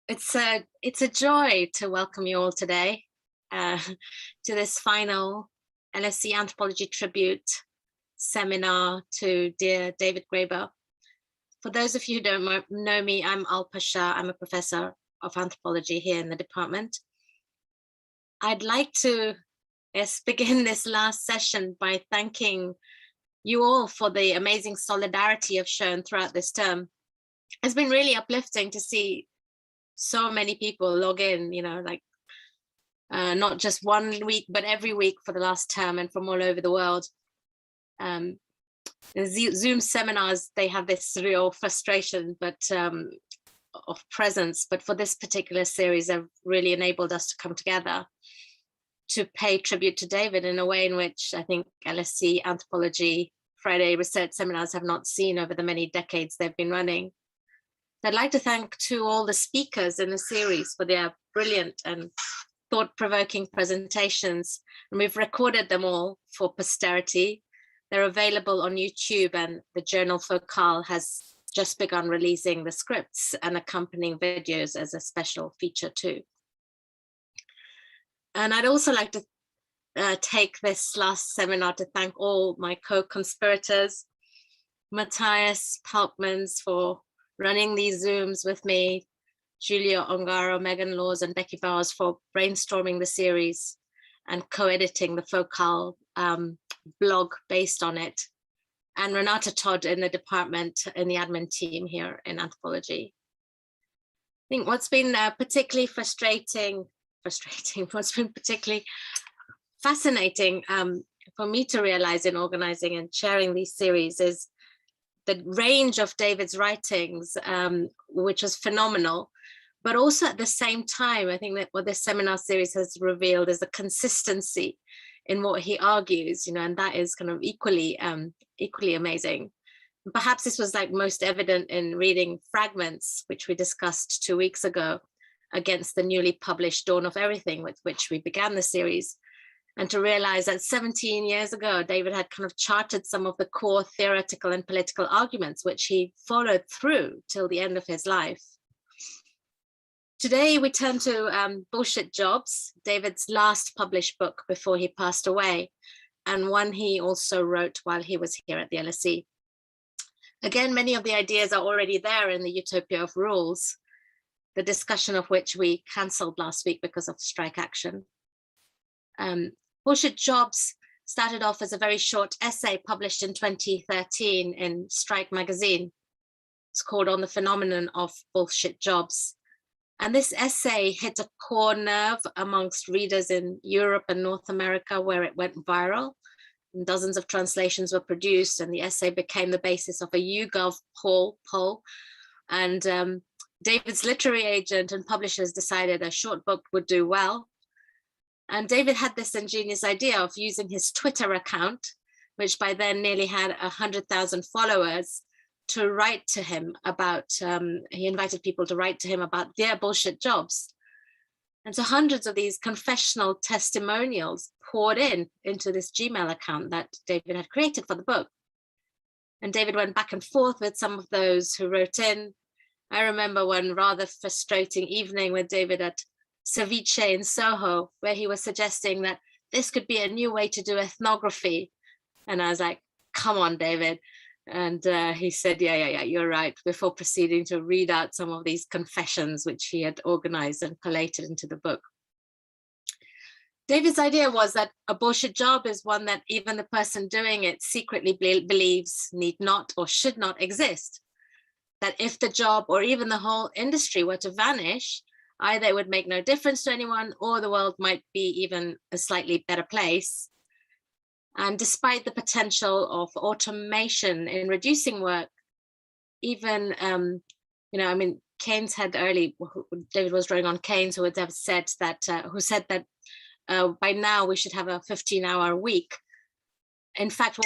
It's a joy to welcome you all today uh, to this final LSE Anthropology tribute seminar to dear David Graeber. For those of you who don't know me, I'm Alpa Shah. I'm a professor of anthropology here in the department. I'd like to begin this last session by thanking you all for the amazing solidarity you've shown throughout this term. It's been really uplifting to see so many people log in, not just 1 week, but every week for the last term and from all over the world. The Zoom seminars, they have this real frustration, but of presence. But for this particular series, they've really enabled us to come together to pay tribute to David in a way in which I think LSE Anthropology Friday research seminars have not seen over the many decades they've been running. I'd like to thank all the speakers in the series for their brilliant and thought-provoking presentations. And we've recorded them all for posterity. They're available on YouTube, and the journal Focal has just begun releasing the scripts and accompanying videos as a special feature too. And I'd also like to take this last seminar to thank all my co-conspirators, Matthias Palkmans for running these Zooms with me, Julia Ongaro, Megan Laws, and Becky Bowers for brainstorming the series and co-editing the Focal blog based on it, and Renata Todd in the department, in the admin team here in anthropology. I think what's been particularly what's been particularly fascinating for me to realize in organizing and sharing these series is the range of David's writings, which was phenomenal, but also at the same time, I think that what this seminar series has revealed is the consistency in what he argues, and that is kind of equally amazing. Perhaps this was like most evident in reading Fragments, which we discussed 2 weeks ago, against the newly published Dawn of Everything, with which we began the series. And to realize that 17 years ago, David had kind of charted some of the core theoretical and political arguments, which he followed through till the end of his life. Today, we turn to Bullshit Jobs, David's last published book before he passed away, and one he also wrote while he was here at the LSE. Again, many of the ideas are already there in the Utopia of Rules, the discussion of which we cancelled last week because of strike action. Bullshit Jobs started off as a very short essay published in 2013 in Strike magazine. It's called On the Phenomenon of Bullshit Jobs. And this essay hit a core nerve amongst readers in Europe and North America, where it went viral. And dozens of translations were produced, and the essay became the basis of a YouGov poll. And David's literary agent and publishers decided a short book would do well. And David had this ingenious idea of using his Twitter account, which by then nearly had 100,000 followers, to write to him about, he invited people to write to him about their bullshit jobs. And so hundreds of these confessional testimonials poured into this Gmail account that David had created for the book. And David went back and forth with some of those who wrote in. I remember one rather frustrating evening with David at Ceviche in Soho, where he was suggesting that this could be a new way to do ethnography. And I was like, come on, David. And he said, yeah, you're right, before proceeding to read out some of these confessions which he had organized and collated into the book. David's idea was that a bullshit job is one that even the person doing it secretly believes need not or should not exist. That if the job or even the whole industry were to vanish, either it would make no difference to anyone, or the world might be even a slightly better place. And despite the potential of automation in reducing work, even, Keynes had David was drawing on Keynes, who would have said that, by now we should have a 15-hour week. In fact,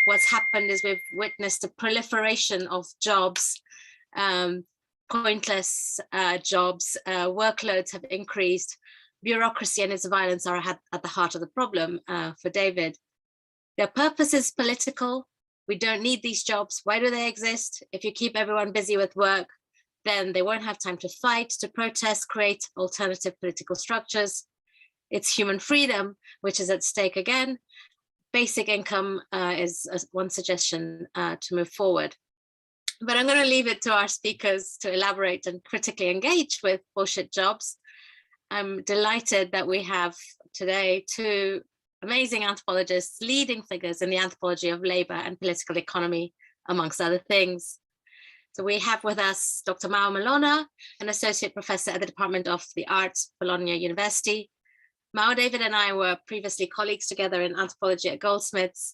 what's happened is we've witnessed a proliferation of jobs, pointless jobs, workloads have increased, bureaucracy and its violence are at the heart of the problem for David. Their purpose is political. We don't need these jobs. Why do they exist? If you keep everyone busy with work, then they won't have time to fight, to protest, create alternative political structures. It's human freedom, which is at stake again. Basic income is one suggestion to move forward. But I'm going to leave it to our speakers to elaborate and critically engage with bullshit jobs. I'm delighted that we have today two amazing anthropologists, leading figures in the anthropology of labor and political economy, amongst other things. So we have with us Dr. Mollona, an associate professor at the Department of the Arts, Bologna University. Mao, David and I were previously colleagues together in anthropology at Goldsmiths.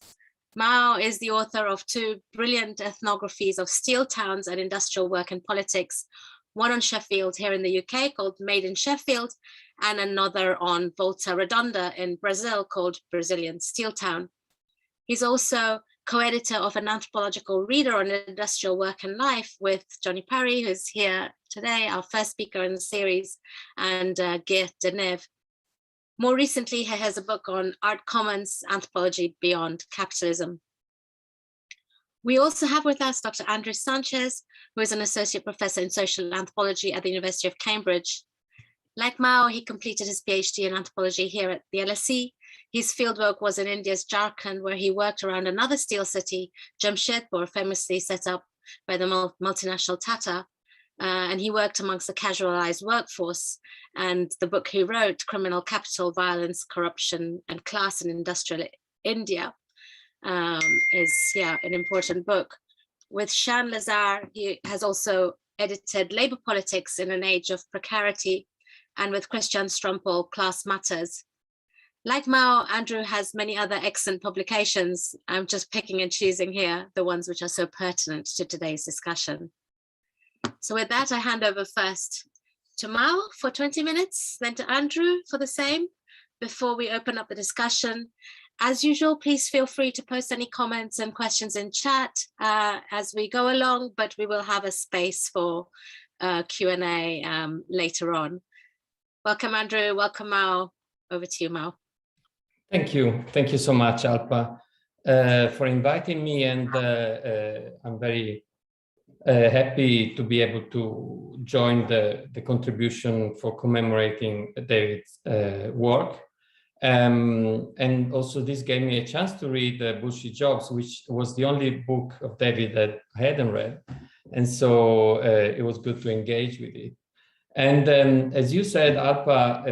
Mao is the author of two brilliant ethnographies of steel towns and industrial work and politics, one on Sheffield here in the UK called Made in Sheffield, and another on Volta Redonda in Brazil called Brazilian Steel Town. He's also co-editor of an anthropological reader on industrial work and life with Johnny Parry, who's here today, our first speaker in the series, and Geert de Neve. More recently, he has a book on Art Commons, Anthropology Beyond Capitalism. We also have with us Dr. Andrew Sanchez, who is an associate professor in social anthropology at the University of Cambridge. Like Mao, he completed his PhD in anthropology here at the LSE. His fieldwork was in India's Jharkhand, where he worked around another steel city, Jamshedpur, famously set up by the multinational Tata. And he worked amongst the casualized workforce. And the book he wrote, Criminal Capital, Violence, Corruption, and Class in Industrial India, is an important book. With Shan Lazar, he has also edited Labor Politics in an Age of Precarity, and with Christian Strumpel, Class Matters. Like Mao, Andrew has many other excellent publications. I'm just picking and choosing here the ones which are so pertinent to today's discussion. So with that, I hand over first to Mao for 20 minutes, then to Andrew for the same, before we open up the discussion. As usual, please feel free to post any comments and questions in chat as we go along, but we will have a space for Q&A later on. Welcome, Andrew. Welcome, Mao. Over to you, Mao. Thank you. Thank you so much, Alpa, for inviting me. And I'm very happy to be able to join the contribution for commemorating David's work. And also this gave me a chance to read Bullshit Jobs, which was the only book of David that I hadn't read. And so it was good to engage with it. And as you said, Alpa,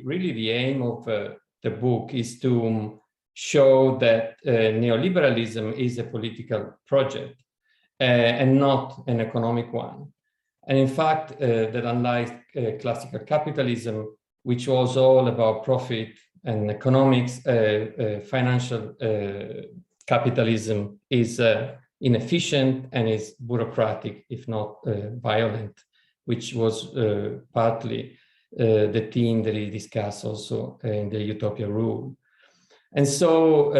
really the aim of the book is to show that neoliberalism is a political project and not an economic one. And in fact, that unlike classical capitalism, which was all about profit and economics, financial capitalism is inefficient and is bureaucratic, if not violent, which was partly the theme that he discussed also in the Utopia Rule. And so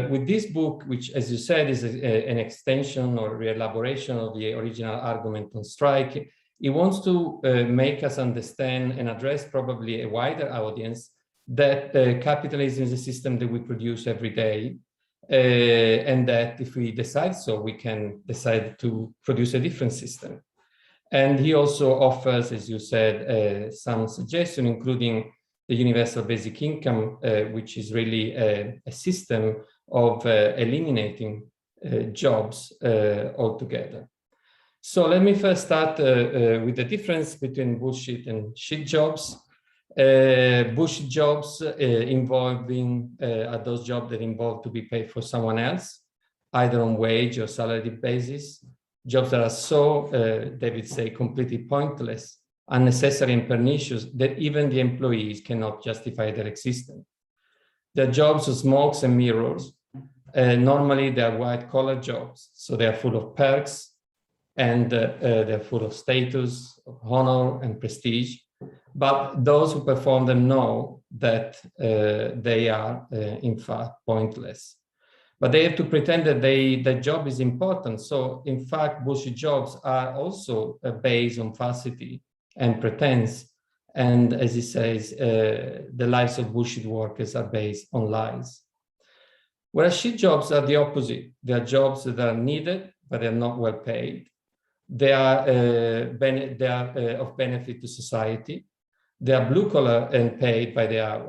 with this book, which, as you said, is an extension or re-elaboration of the original argument on strike, it wants to make us understand and address probably a wider audience that capitalism is a system that we produce every day, and that if we decide so, we can decide to produce a different system. And he also offers, as you said, some suggestions, including the universal basic income, which is really a system of eliminating jobs altogether. So let me first start with the difference between bullshit and shit jobs. Bullshit jobs involving are those jobs that involve to be paid for someone else, either on wage or salary basis. Jobs that are so, David say, completely pointless, unnecessary and pernicious that even the employees cannot justify their existence. They're jobs of smokes and mirrors. Normally they're white-collar jobs, so they're full of perks, and they're full of status, of honor, and prestige. But those who perform them know that they are, in fact, pointless. But they have to pretend that their job is important. So, in fact, bullshit jobs are also based on falsity and pretense. And as he says, the lives of bullshit workers are based on lies. Whereas shit jobs are the opposite. They are jobs that are needed, but they're not well paid. They are of benefit to society. They are blue collar and paid by the hour.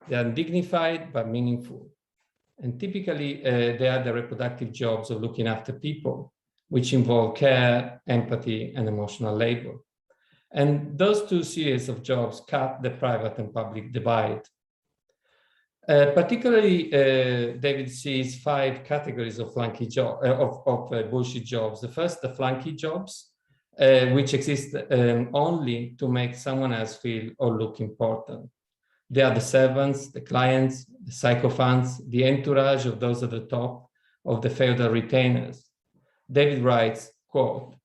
They are dignified but meaningful. And typically, they are the reproductive jobs of looking after people, which involve care, empathy, and emotional labor. And those two series of jobs cut the private and public divide. Particularly, David sees 5 categories of flunky bullshit jobs. The first, the flunky jobs, which exist only to make someone else feel or look important. They are the servants, the clients, the sycophants, the entourage of those at the top of the feudal retainers. David writes, quote,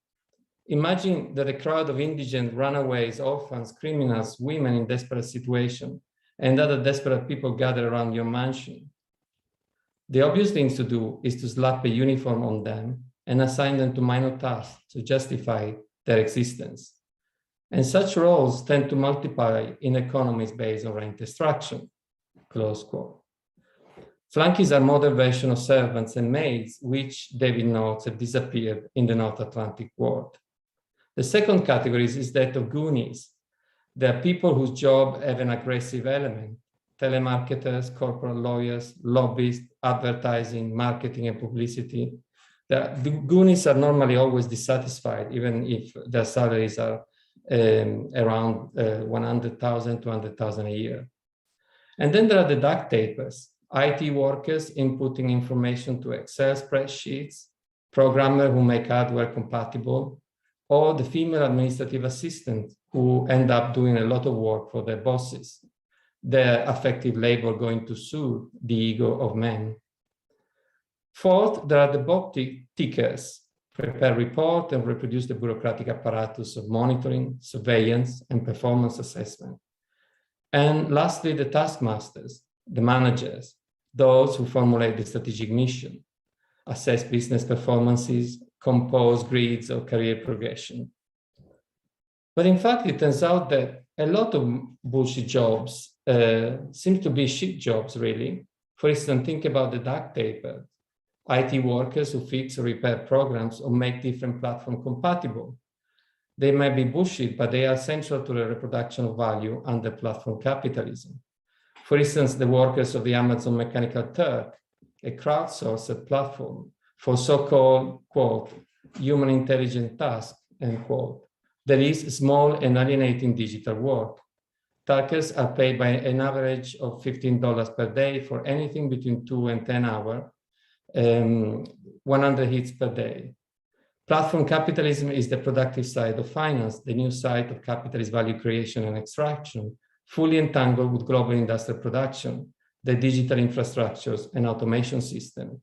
"Imagine that a crowd of indigent runaways, orphans, criminals, women in desperate situations, and other desperate people gather around your mansion. The obvious thing to do is to slap a uniform on them and assign them to minor tasks to justify their existence. And such roles tend to multiply in economies based on rent extraction," close quote. Flunkies are modern versions of servants and maids, which David notes have disappeared in the North Atlantic world. The second category is that of goonies. They are people whose job have an aggressive element: telemarketers, corporate lawyers, lobbyists, advertising, marketing, and publicity. The goonies are normally always dissatisfied, even if their salaries are around 100,000, 200,000 a year. And then there are the duct tapers, IT workers inputting information to Excel spreadsheets, programmers who make hardware compatible, or the female administrative assistants who end up doing a lot of work for their bosses, their affective labor going to soothe the ego of men. Fourth, there are the box tickers, prepare report and reproduce the bureaucratic apparatus of monitoring, surveillance, and performance assessment. And lastly, the taskmasters, the managers, those who formulate the strategic mission, assess business performances, compose grids of career progression. But in fact, it turns out that a lot of bullshit jobs seem to be shit jobs, really. For instance, think about the duct taper, IT workers who fix or repair programs or make different platforms compatible. They may be bullshit, but they are essential to the reproduction of value under platform capitalism. For instance, the workers of the Amazon Mechanical Turk, a crowdsourced platform for so-called, quote, human intelligent tasks, end quote. There is small and alienating digital work. Turkers are paid by an average of $15 per day for anything between 2 and 10 hours, 100 hits per day. Platform capitalism is the productive side of finance, the new side of capitalist value creation and extraction, fully entangled with global industrial production, the digital infrastructures and automation system.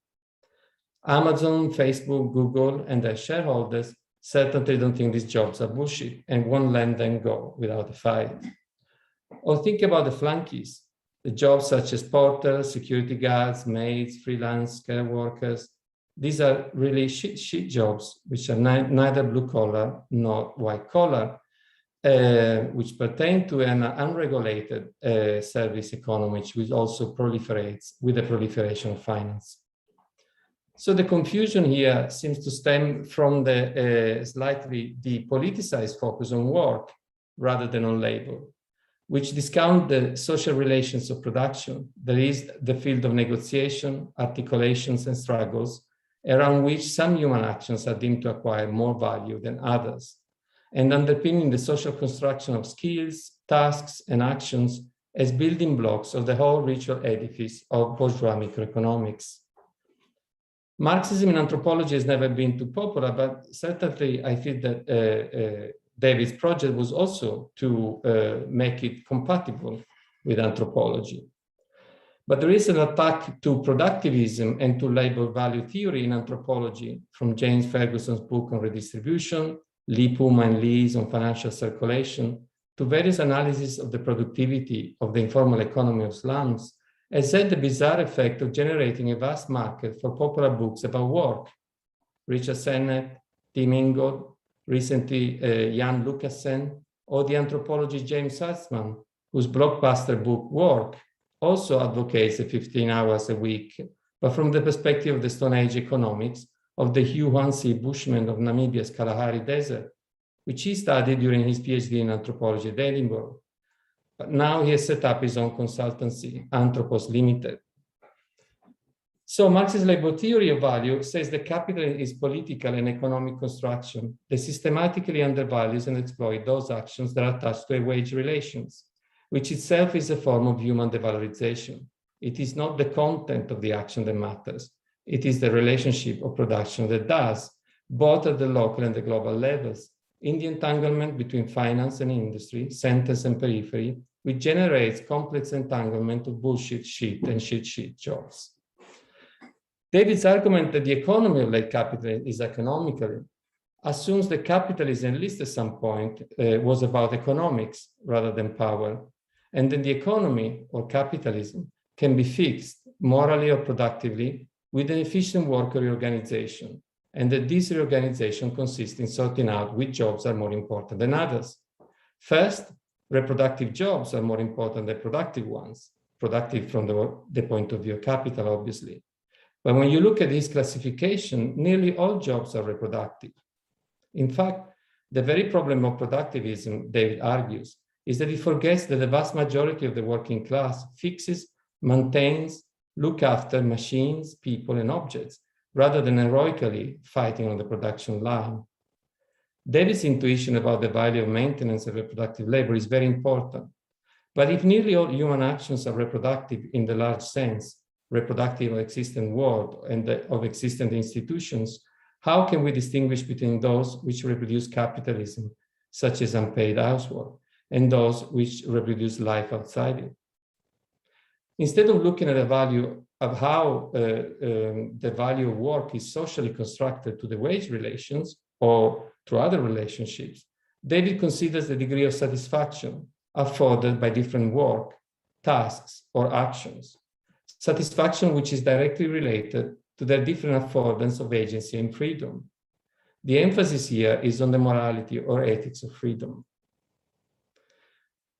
Amazon, Facebook, Google, and their shareholders certainly don't think these jobs are bullshit and won't let them go without a fight. Or think about the flunkies, the jobs such as porters, security guards, maids, freelance care workers. These are really shit jobs, which are neither blue collar nor white collar, which pertain to an unregulated service economy, which also proliferates with the proliferation of finance. So the confusion here seems to stem from the slightly depoliticized focus on work rather than on labor, which discount the social relations of production. There is the field of negotiation, articulations, and struggles around which some human actions are deemed to acquire more value than others, and underpinning the social construction of skills, tasks, and actions as building blocks of the whole ritual edifice of bourgeois microeconomics. Marxism in anthropology has never been too popular, but certainly I feel that David's project was also to make it compatible with anthropology. But there is an attack to productivism and to labor value theory in anthropology, from James Ferguson's book on redistribution, Lee Puma and Lee's on financial circulation, to various analyses of the productivity of the informal economy of slums, has had the bizarre effect of generating a vast market for popular books about work. Richard Sennett, Tim Ingold, recently Jan Lucassen, or the anthropologist James Salzman, whose blockbuster book Work also advocates 15 hours a week, but from the perspective of the Stone Age economics of the Huansi Bushmen of Namibia's Kalahari Desert, which he studied during his PhD in anthropology at Edinburgh. But now he has set up his own consultancy, Anthropos Limited. So Marx's labor theory of value says that capital is political and economic construction that systematically undervalues and exploits those actions that are attached to a wage relations, which itself is a form of human devalorization. It is not the content of the action that matters. It is the relationship of production that does, both at the local and the global levels, in the entanglement between finance and industry, centers and periphery, which generates complex entanglement of bullshit shit and shit jobs. David's argument that the economy of late capital is economical assumes that capitalism, at least at some point, was about economics rather than power, and that the economy or capitalism can be fixed morally or productively with an efficient worker reorganization, and that this reorganization consists in sorting out which jobs are more important than others. First, reproductive jobs are more important than productive ones, productive from the point of view of capital, obviously. But when you look at this classification, nearly all jobs are reproductive. In fact, the very problem of productivism, David argues, is that it forgets that the vast majority of the working class fixes, maintains, look after machines, people, and objects, rather than heroically fighting on the production line. David's intuition about the value of maintenance of reproductive labor is very important. But if nearly all human actions are reproductive in the large sense, reproductive of existent world and of existent institutions, how can we distinguish between those which reproduce capitalism, such as unpaid housework, and those which reproduce life outside it? Instead of looking at the value of how the value of work is socially constructed to the wage relations or to other relationships, David considers the degree of satisfaction afforded by different work, tasks, or actions. Satisfaction which is directly related to their different affordance of agency and freedom. The emphasis here is on the morality or ethics of freedom.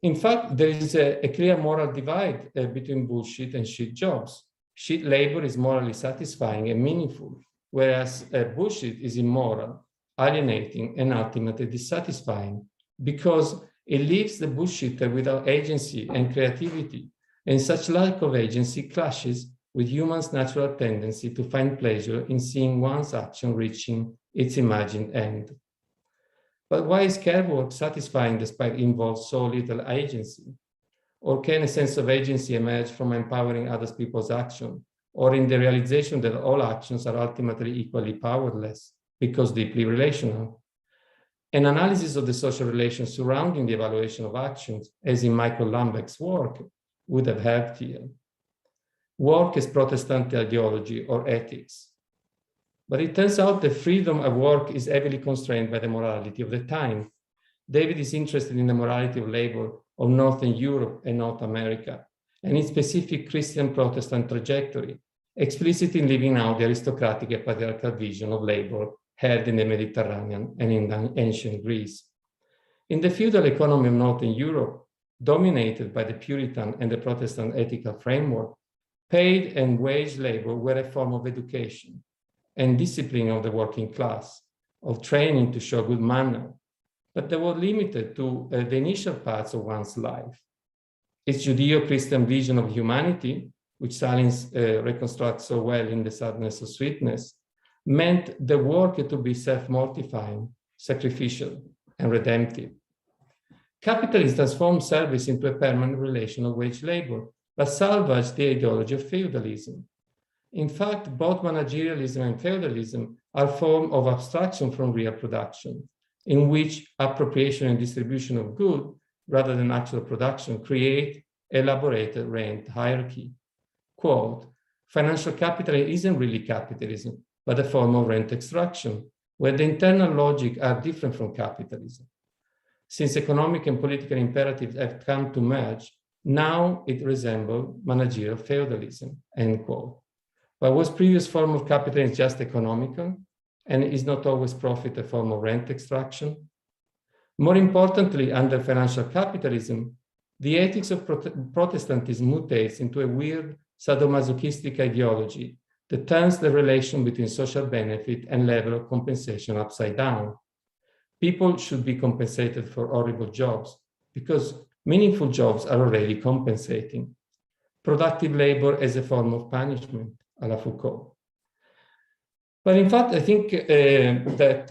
In fact, there is a clear moral divide between bullshit and shit jobs. Shit labor is morally satisfying and meaningful, whereas bullshit is immoral, alienating, and ultimately dissatisfying because it leaves the bullshitter without agency and creativity. And such lack of agency clashes with humans' natural tendency to find pleasure in seeing one's action reaching its imagined end. But why is care work satisfying despite it involves so little agency? Or can a sense of agency emerge from empowering other people's action, or in the realization that all actions are ultimately equally powerless because deeply relational? An analysis of the social relations surrounding the evaluation of actions, as in Michael Lambeck's work, would have helped here. Work as Protestant ideology or ethics. But it turns out that freedom of work is heavily constrained by the morality of the time. David is interested in the morality of labor of Northern Europe and North America, and its specific Christian Protestant trajectory, explicitly leaving out the aristocratic and patriarchal vision of labor held in the Mediterranean and in ancient Greece. In the feudal economy of Northern Europe, dominated by the Puritan and the Protestant ethical framework, paid and wage labor were a form of education and discipline of the working class, of training to show good manner, but they were limited to the initial parts of one's life. Its Judeo-Christian vision of humanity, which Salins reconstructs so well in The Sadness of Sweetness, meant the work to be self-mortifying, sacrificial, and redemptive. Capitalism transformed service into a permanent relation of wage labor, but salvaged the ideology of feudalism. In fact, both managerialism and feudalism are forms of abstraction from real production, in which appropriation and distribution of goods, rather than actual production, create elaborated rent hierarchy. Quote, financial capital isn't really capitalism, but a form of rent extraction, where the internal logic are different from capitalism. Since economic and political imperatives have come to merge, now it resembles managerial feudalism, end quote. But was previous form of capitalism just economical, and is not always profit a form of rent extraction? More importantly, under financial capitalism, the ethics of Protestantism mutates into a weird sadomasochistic ideology that turns the relation between social benefit and level of compensation upside down. People should be compensated for horrible jobs because meaningful jobs are already compensating. Productive labor as a form of punishment, à la Foucault. But in fact, I think that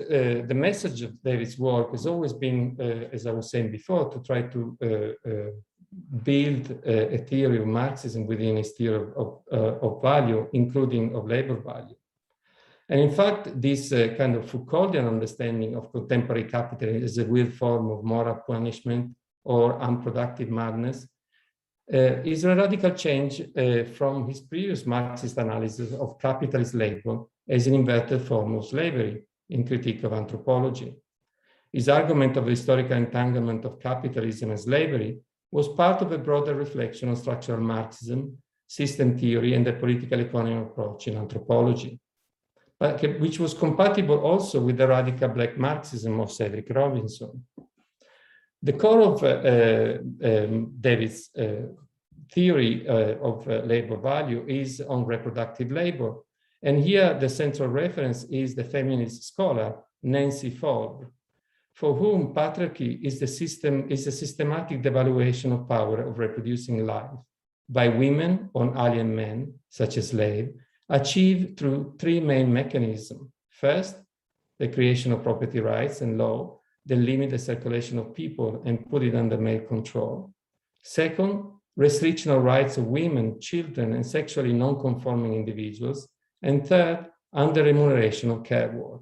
the message of David's work has always been, as I was saying before, to try to build a theory of Marxism within its theory of value, including of labor value. And in fact, this kind of Foucauldian understanding of contemporary capitalism as a weird form of moral punishment or unproductive madness is a radical change from his previous Marxist analysis of capitalist labor as an inverted form of slavery in Critique of Anthropology. His argument of the historical entanglement of capitalism and slavery was part of a broader reflection on structural Marxism, system theory, and the political economy approach in anthropology, but which was compatible also with the radical Black Marxism of Cedric Robinson. The core of David's theory of labor value is on reproductive labor. And here the central reference is the feminist scholar, Nancy Fogg, for whom patriarchy is a systematic devaluation of power of reproducing life by women on alien men, such as slaves, achieved through three main mechanisms. First, the creation of property rights and law that limit the circulation of people and put it under male control. Second, restriction of rights of women, children, and sexually non-conforming individuals. And third, under-remuneration of care work.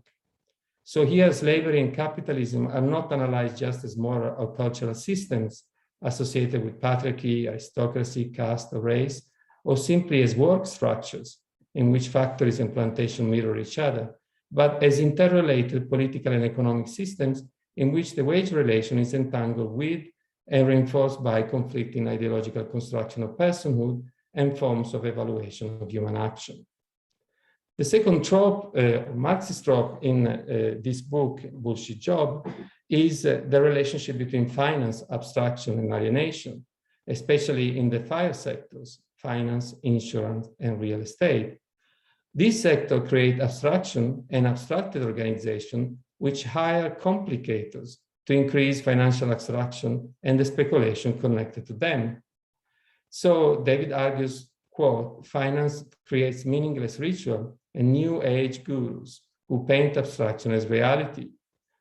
So here, slavery and capitalism are not analyzed just as moral or cultural systems associated with patriarchy, aristocracy, caste, or race, or simply as work structures in which factories and plantations mirror each other, but as interrelated political and economic systems in which the wage relation is entangled with and reinforced by conflicting ideological construction of personhood and forms of evaluation of human action. The second trope, Marxist trope in this book, Bullshit Job, is the relationship between finance, abstraction, and alienation, especially in the FIRE sectors, finance, insurance, and real estate. This sector create abstraction and abstracted organization which hire complicators to increase financial abstraction and the speculation connected to them. So David argues, quote, finance creates meaningless ritual and new age gurus who paint abstraction as reality,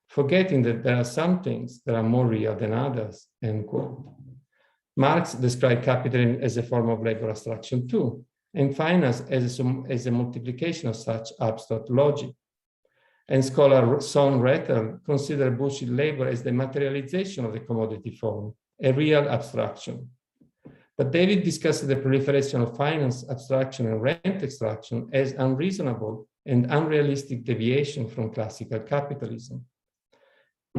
forgetting that there are some things that are more real than others, end quote. Marx described capitalism as a form of labor abstraction too, and finance as a multiplication of such abstract logic. And scholar Son Retter considered bullshit labor as the materialization of the commodity form, a real abstraction. But David discussed the proliferation of finance, abstraction, and rent extraction as unreasonable and unrealistic deviation from classical capitalism.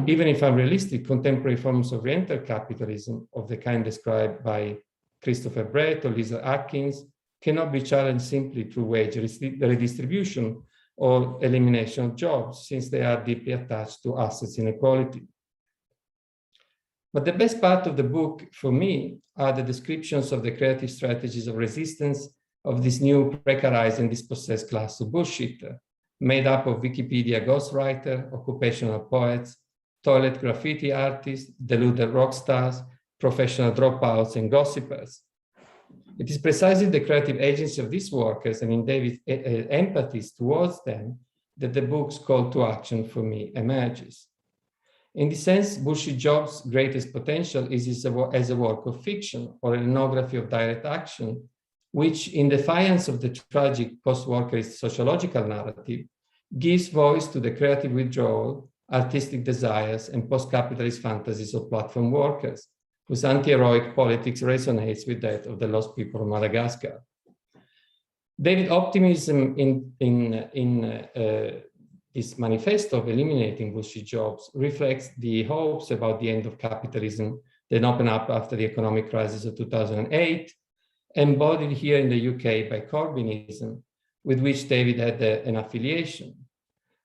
Even if unrealistic, contemporary forms of rental capitalism of the kind described by Christopher Brett or Lisa Atkins cannot be challenged simply through wage redistribution or elimination of jobs, since they are deeply attached to assets inequality. But the best part of the book for me are the descriptions of the creative strategies of resistance of this new precarized and dispossessed class of bullshitter, made up of Wikipedia ghostwriter, occupational poets, toilet graffiti artists, deluded rock stars, professional dropouts, and gossipers. It is precisely the creative agency of these workers and in David's empathies towards them that the book's call to action for me emerges. In this sense, Bullshit Job's greatest potential is as a work of fiction or an ethnography of direct action, which, in defiance of the tragic post-workerist sociological narrative, gives voice to the creative withdrawal, artistic desires, and post-capitalist fantasies of platform workers, whose anti-heroic politics resonates with that of the lost people of Madagascar. David's optimism in this manifesto of eliminating bullshit jobs reflects the hopes about the end of capitalism that opened up after the economic crisis of 2008, embodied here in the UK by Corbynism, with which David had an affiliation.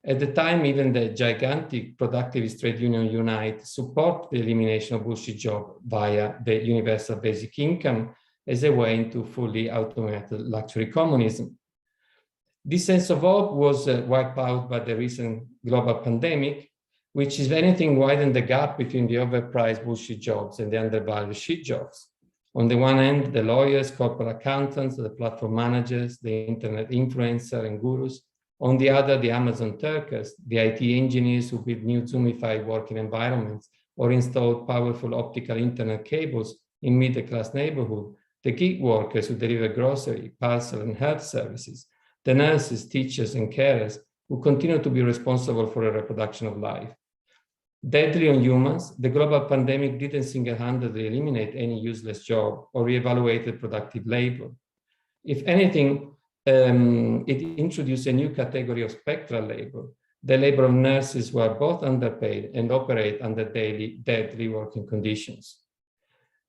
At the time, even the gigantic productivist trade union Unite support the elimination of bullshit job via the universal basic income as a way into fully automated luxury communism. This sense of hope was wiped out by the recent global pandemic, which, if anything, widened the gap between the overpriced bullshit jobs and the undervalued shit jobs. On the one hand, the lawyers, corporate accountants, the platform managers, the internet influencer and gurus. On the other, the Amazon Turkers, the IT engineers who build new Zoomified working environments or installed powerful optical internet cables in middle-class neighborhood, the gig workers who deliver grocery, parcel, and health services, the nurses, teachers, and carers who continue to be responsible for the reproduction of life. Deadly on humans, the global pandemic didn't single-handedly eliminate any useless job or reevaluated productive labor. If anything, it introduced a new category of spectral labor, the labor of nurses who are both underpaid and operate under deadly working conditions.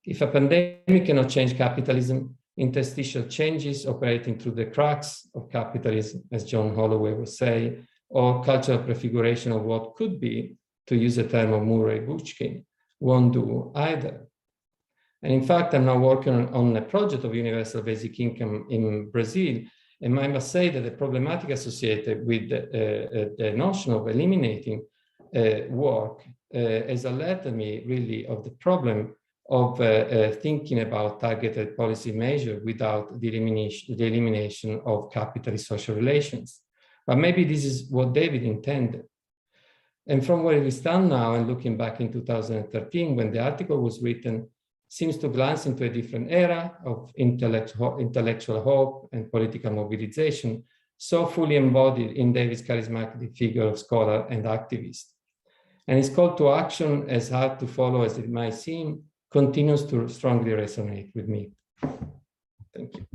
If a pandemic cannot change capitalism, interstitial changes operating through the cracks of capitalism, as John Holloway would say, or cultural prefiguration of what could be, to use a term of Murray Bookchin, won't do either. And in fact, I'm now working on a project of universal basic income in Brazil, and I must say that the problematic associated with the notion of eliminating work has alerted me really of the problem of thinking about targeted policy measures without the elimination of capitalist social relations. But maybe this is what David intended. And from where we stand now and looking back in 2013, when the article was written, seems to glance into a different era of intellectual hope and political mobilization, so fully embodied in David's charismatic figure of scholar and activist. And his call to action, as hard to follow as it might seem, continues to strongly resonate with me. Thank you.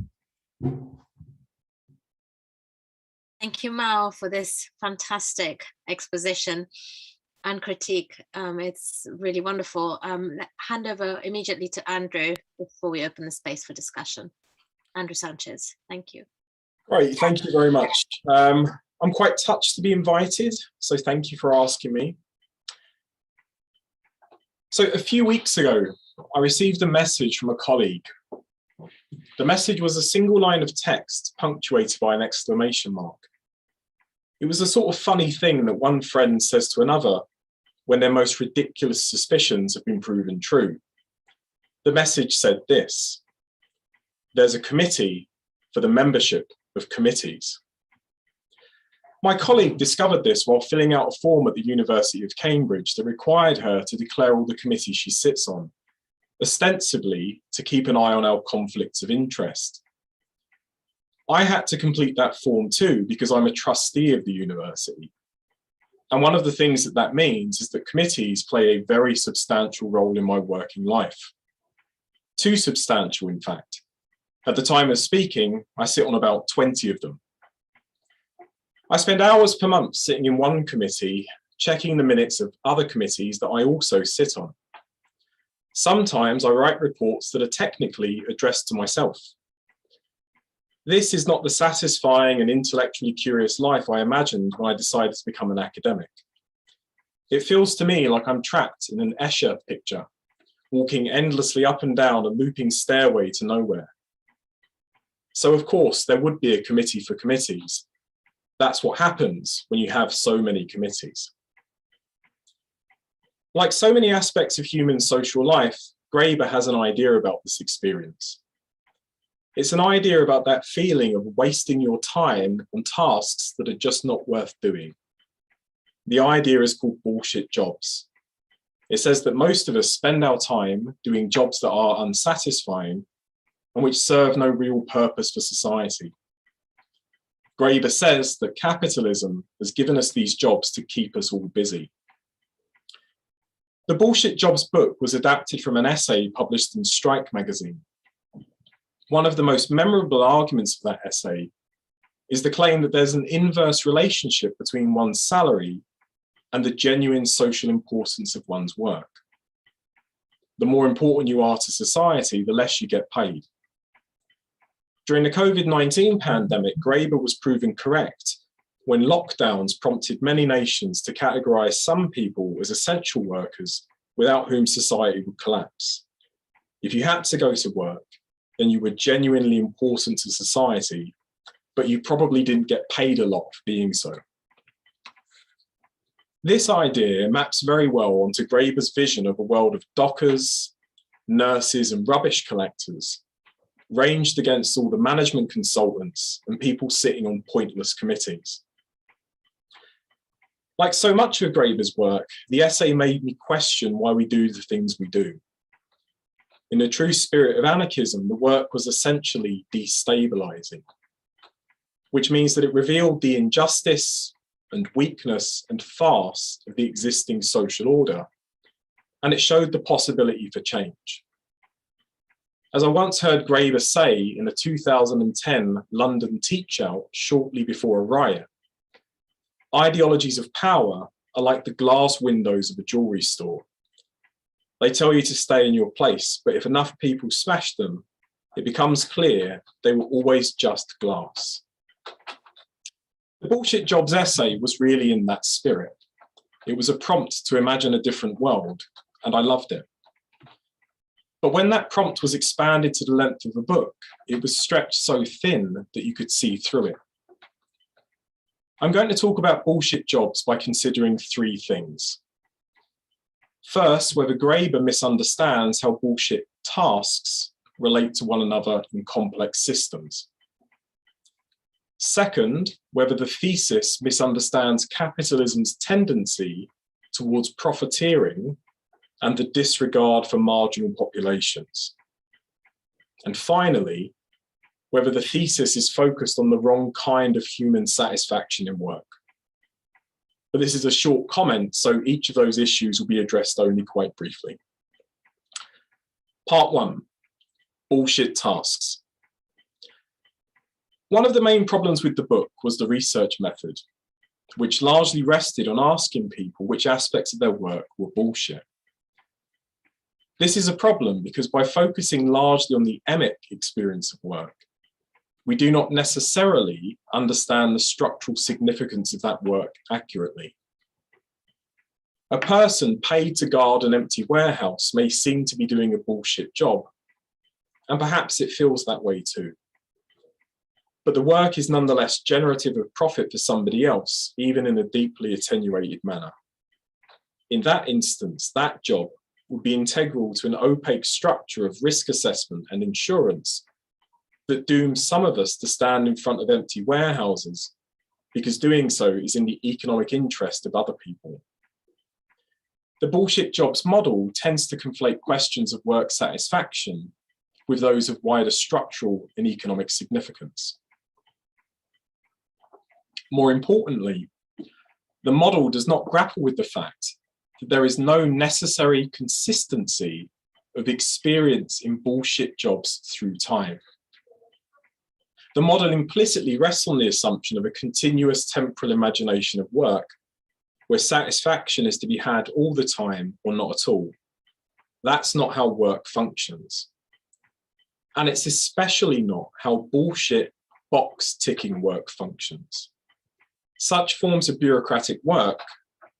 Thank you, Mao, for this fantastic exposition and critique. It's really wonderful. Hand over immediately to Andrew before we open the space for discussion. Andrew Sanchez, thank you. Great, thank you very much. I'm quite touched to be invited, so thank you for asking me. So a few weeks ago, I received a message from a colleague. The message was a single line of text punctuated by an exclamation mark. It was the sort of funny thing that one friend says to another when their most ridiculous suspicions have been proven true. The message said this: there's a committee for the membership of committees. My colleague discovered this while filling out a form at the University of Cambridge that required her to declare all the committees she sits on, ostensibly to keep an eye on our conflicts of interest. I had to complete that form too because I'm a trustee of the university. And one of the things that that means is that committees play a very substantial role in my working life. Too substantial, in fact. At the time of speaking, I sit on about 20 of them. I spend hours per month sitting in one committee, checking the minutes of other committees that I also sit on. Sometimes I write reports that are technically addressed to myself. This is not the satisfying and intellectually curious life I imagined when I decided to become an academic. It feels to me like I'm trapped in an Escher picture, walking endlessly up and down a looping stairway to nowhere. So of course, there would be a committee for committees. That's what happens when you have so many committees. Like so many aspects of human social life, Graeber has an idea about this experience. It's an idea about that feeling of wasting your time on tasks that are just not worth doing. The idea is called bullshit jobs. It says that most of us spend our time doing jobs that are unsatisfying and which serve no real purpose for society. Graeber says that capitalism has given us these jobs to keep us all busy. The Bullshit Jobs book was adapted from an essay published in Strike magazine. One of the most memorable arguments for that essay is the claim that there's an inverse relationship between one's salary and the genuine social importance of one's work. The more important you are to society, the less you get paid. During the COVID-19 pandemic, Graeber was proven correct when lockdowns prompted many nations to categorize some people as essential workers without whom society would collapse. If you had to go to work, then you were genuinely important to society, but you probably didn't get paid a lot for being so. This idea maps very well onto Graeber's vision of a world of dockers, nurses, and rubbish collectors, ranged against all the management consultants and people sitting on pointless committees. Like so much of Graeber's work, the essay made me question why we do the things we do. In the true spirit of anarchism, the work was essentially destabilizing, which means that it revealed the injustice and weakness and farce of the existing social order, and it showed the possibility for change. As I once heard Graeber say in a 2010 London teach-out shortly before a riot, ideologies of power are like the glass windows of a jewelry store. They tell you to stay in your place, but if enough people smash them, it becomes clear they were always just glass. The Bullshit Jobs essay was really in that spirit. It was a prompt to imagine a different world, and I loved it. But when that prompt was expanded to the length of a book, it was stretched so thin that you could see through it. I'm going to talk about bullshit jobs by considering three things. First, whether Graeber misunderstands how bullshit tasks relate to one another in complex systems. Second, whether the thesis misunderstands capitalism's tendency towards profiteering and the disregard for marginal populations. And finally, whether the thesis is focused on the wrong kind of human satisfaction in work. But this is a short comment, so each of those issues will be addressed only quite briefly. Part 1, bullshit tasks. One of the main problems with the book was the research method, which largely rested on asking people which aspects of their work were bullshit. This is a problem because by focusing largely on the emic experience of work, we do not necessarily understand the structural significance of that work accurately. A person paid to guard an empty warehouse may seem to be doing a bullshit job, and perhaps it feels that way too. But the work is nonetheless generative of profit for somebody else, even in a deeply attenuated manner. In that instance, that job would be integral to an opaque structure of risk assessment and insurance that dooms some of us to stand in front of empty warehouses because doing so is in the economic interest of other people. The bullshit jobs model tends to conflate questions of work satisfaction with those of wider structural and economic significance. More importantly, the model does not grapple with the fact that there is no necessary consistency of experience in bullshit jobs through time. The model implicitly rests on the assumption of a continuous temporal imagination of work, where satisfaction is to be had all the time or not at all. That's not how work functions. And it's especially not how bullshit box-ticking work functions. Such forms of bureaucratic work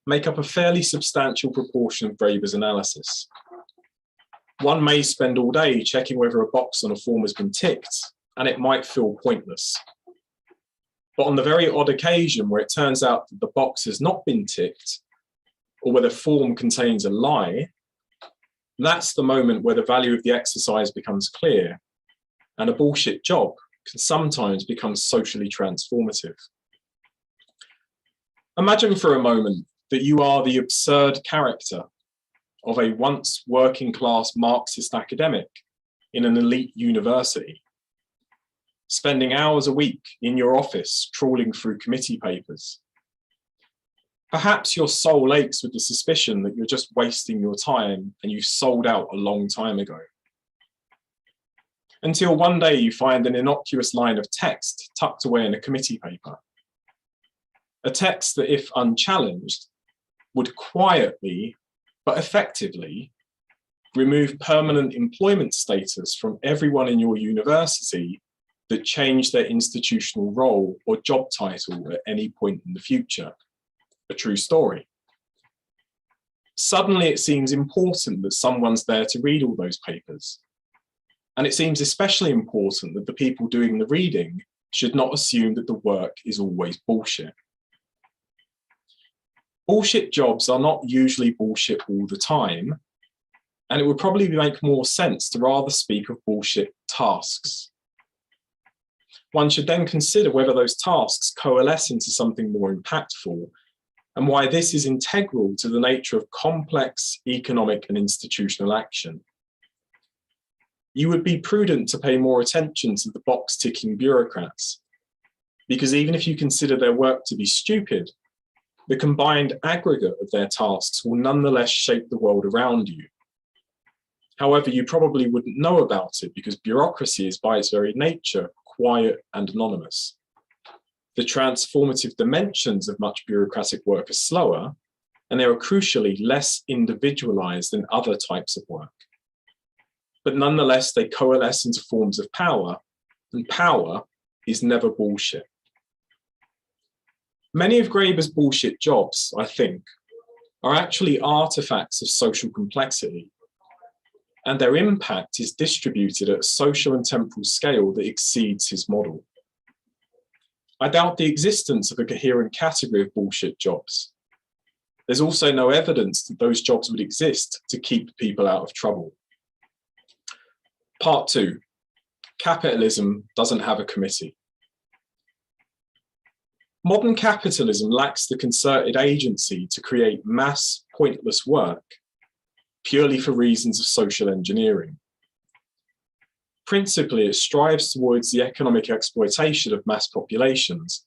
make up a fairly substantial proportion of Graeber's analysis. One may spend all day checking whether a box on a form has been ticked, and it might feel pointless. But on the very odd occasion where it turns out that the box has not been ticked, or where the form contains a lie, that's the moment where the value of the exercise becomes clear, and a bullshit job can sometimes become socially transformative. Imagine for a moment that you are the absurd character of a once working-class Marxist academic in an elite university, spending hours a week in your office trawling through committee papers. Perhaps your soul aches with the suspicion that you're just wasting your time and you sold out a long time ago. Until one day you find an innocuous line of text tucked away in a committee paper. A text that, if unchallenged, would quietly but effectively remove permanent employment status from everyone in your university that changed their institutional role or job title at any point in the future. A true story. Suddenly it seems important that someone's there to read all those papers. And it seems especially important that the people doing the reading should not assume that the work is always bullshit. Bullshit jobs are not usually bullshit all the time, and it would probably make more sense to rather speak of bullshit tasks. One should then consider whether those tasks coalesce into something more impactful, and why this is integral to the nature of complex economic and institutional action. You would be prudent to pay more attention to the box-ticking bureaucrats, because even if you consider their work to be stupid, the combined aggregate of their tasks will nonetheless shape the world around you. However, you probably wouldn't know about it because bureaucracy is by its very nature quiet and anonymous. The transformative dimensions of much bureaucratic work are slower, and they are crucially less individualized than other types of work. But nonetheless, they coalesce into forms of power, and power is never bullshit. Many of Graeber's bullshit jobs, I think, are actually artifacts of social complexity, and their impact is distributed at a social and temporal scale that exceeds his model. I doubt the existence of a coherent category of bullshit jobs. There's also no evidence that those jobs would exist to keep people out of trouble. Part 2, capitalism doesn't have a committee. Modern capitalism lacks the concerted agency to create mass, pointless work purely for reasons of social engineering. Principally, it strives towards the economic exploitation of mass populations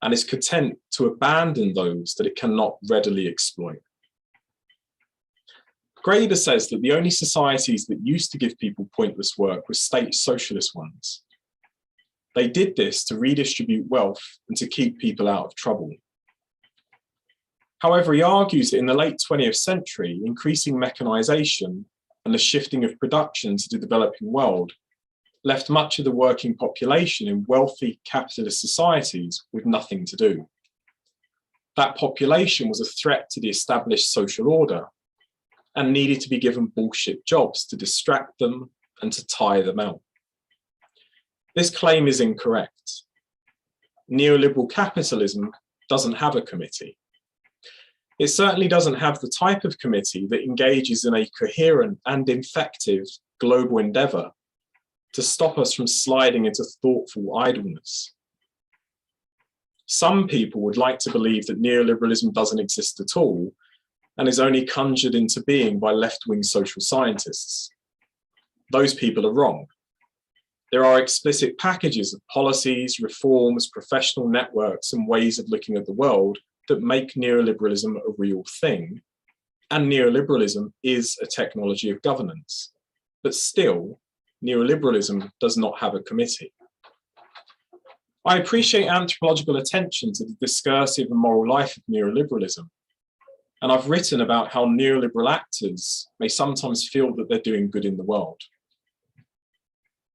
and is content to abandon those that it cannot readily exploit. Graeber says that the only societies that used to give people pointless work were state socialist ones. They did this to redistribute wealth and to keep people out of trouble. However, he argues that in the late 20th century, increasing mechanization and the shifting of production to the developing world left much of the working population in wealthy capitalist societies with nothing to do. That population was a threat to the established social order and needed to be given bullshit jobs to distract them and to tire them out. This claim is incorrect. Neoliberal capitalism doesn't have a committee. It certainly doesn't have the type of committee that engages in a coherent and effective global endeavor to stop us from sliding into thoughtful idleness. Some people would like to believe that neoliberalism doesn't exist at all and is only conjured into being by left-wing social scientists. Those people are wrong. There are explicit packages of policies, reforms, professional networks, and ways of looking at the world that make neoliberalism a real thing, and neoliberalism is a technology of governance. But still, neoliberalism does not have a committee. I appreciate anthropological attention to the discursive and moral life of neoliberalism, and I've written about how neoliberal actors may sometimes feel that they're doing good in the world.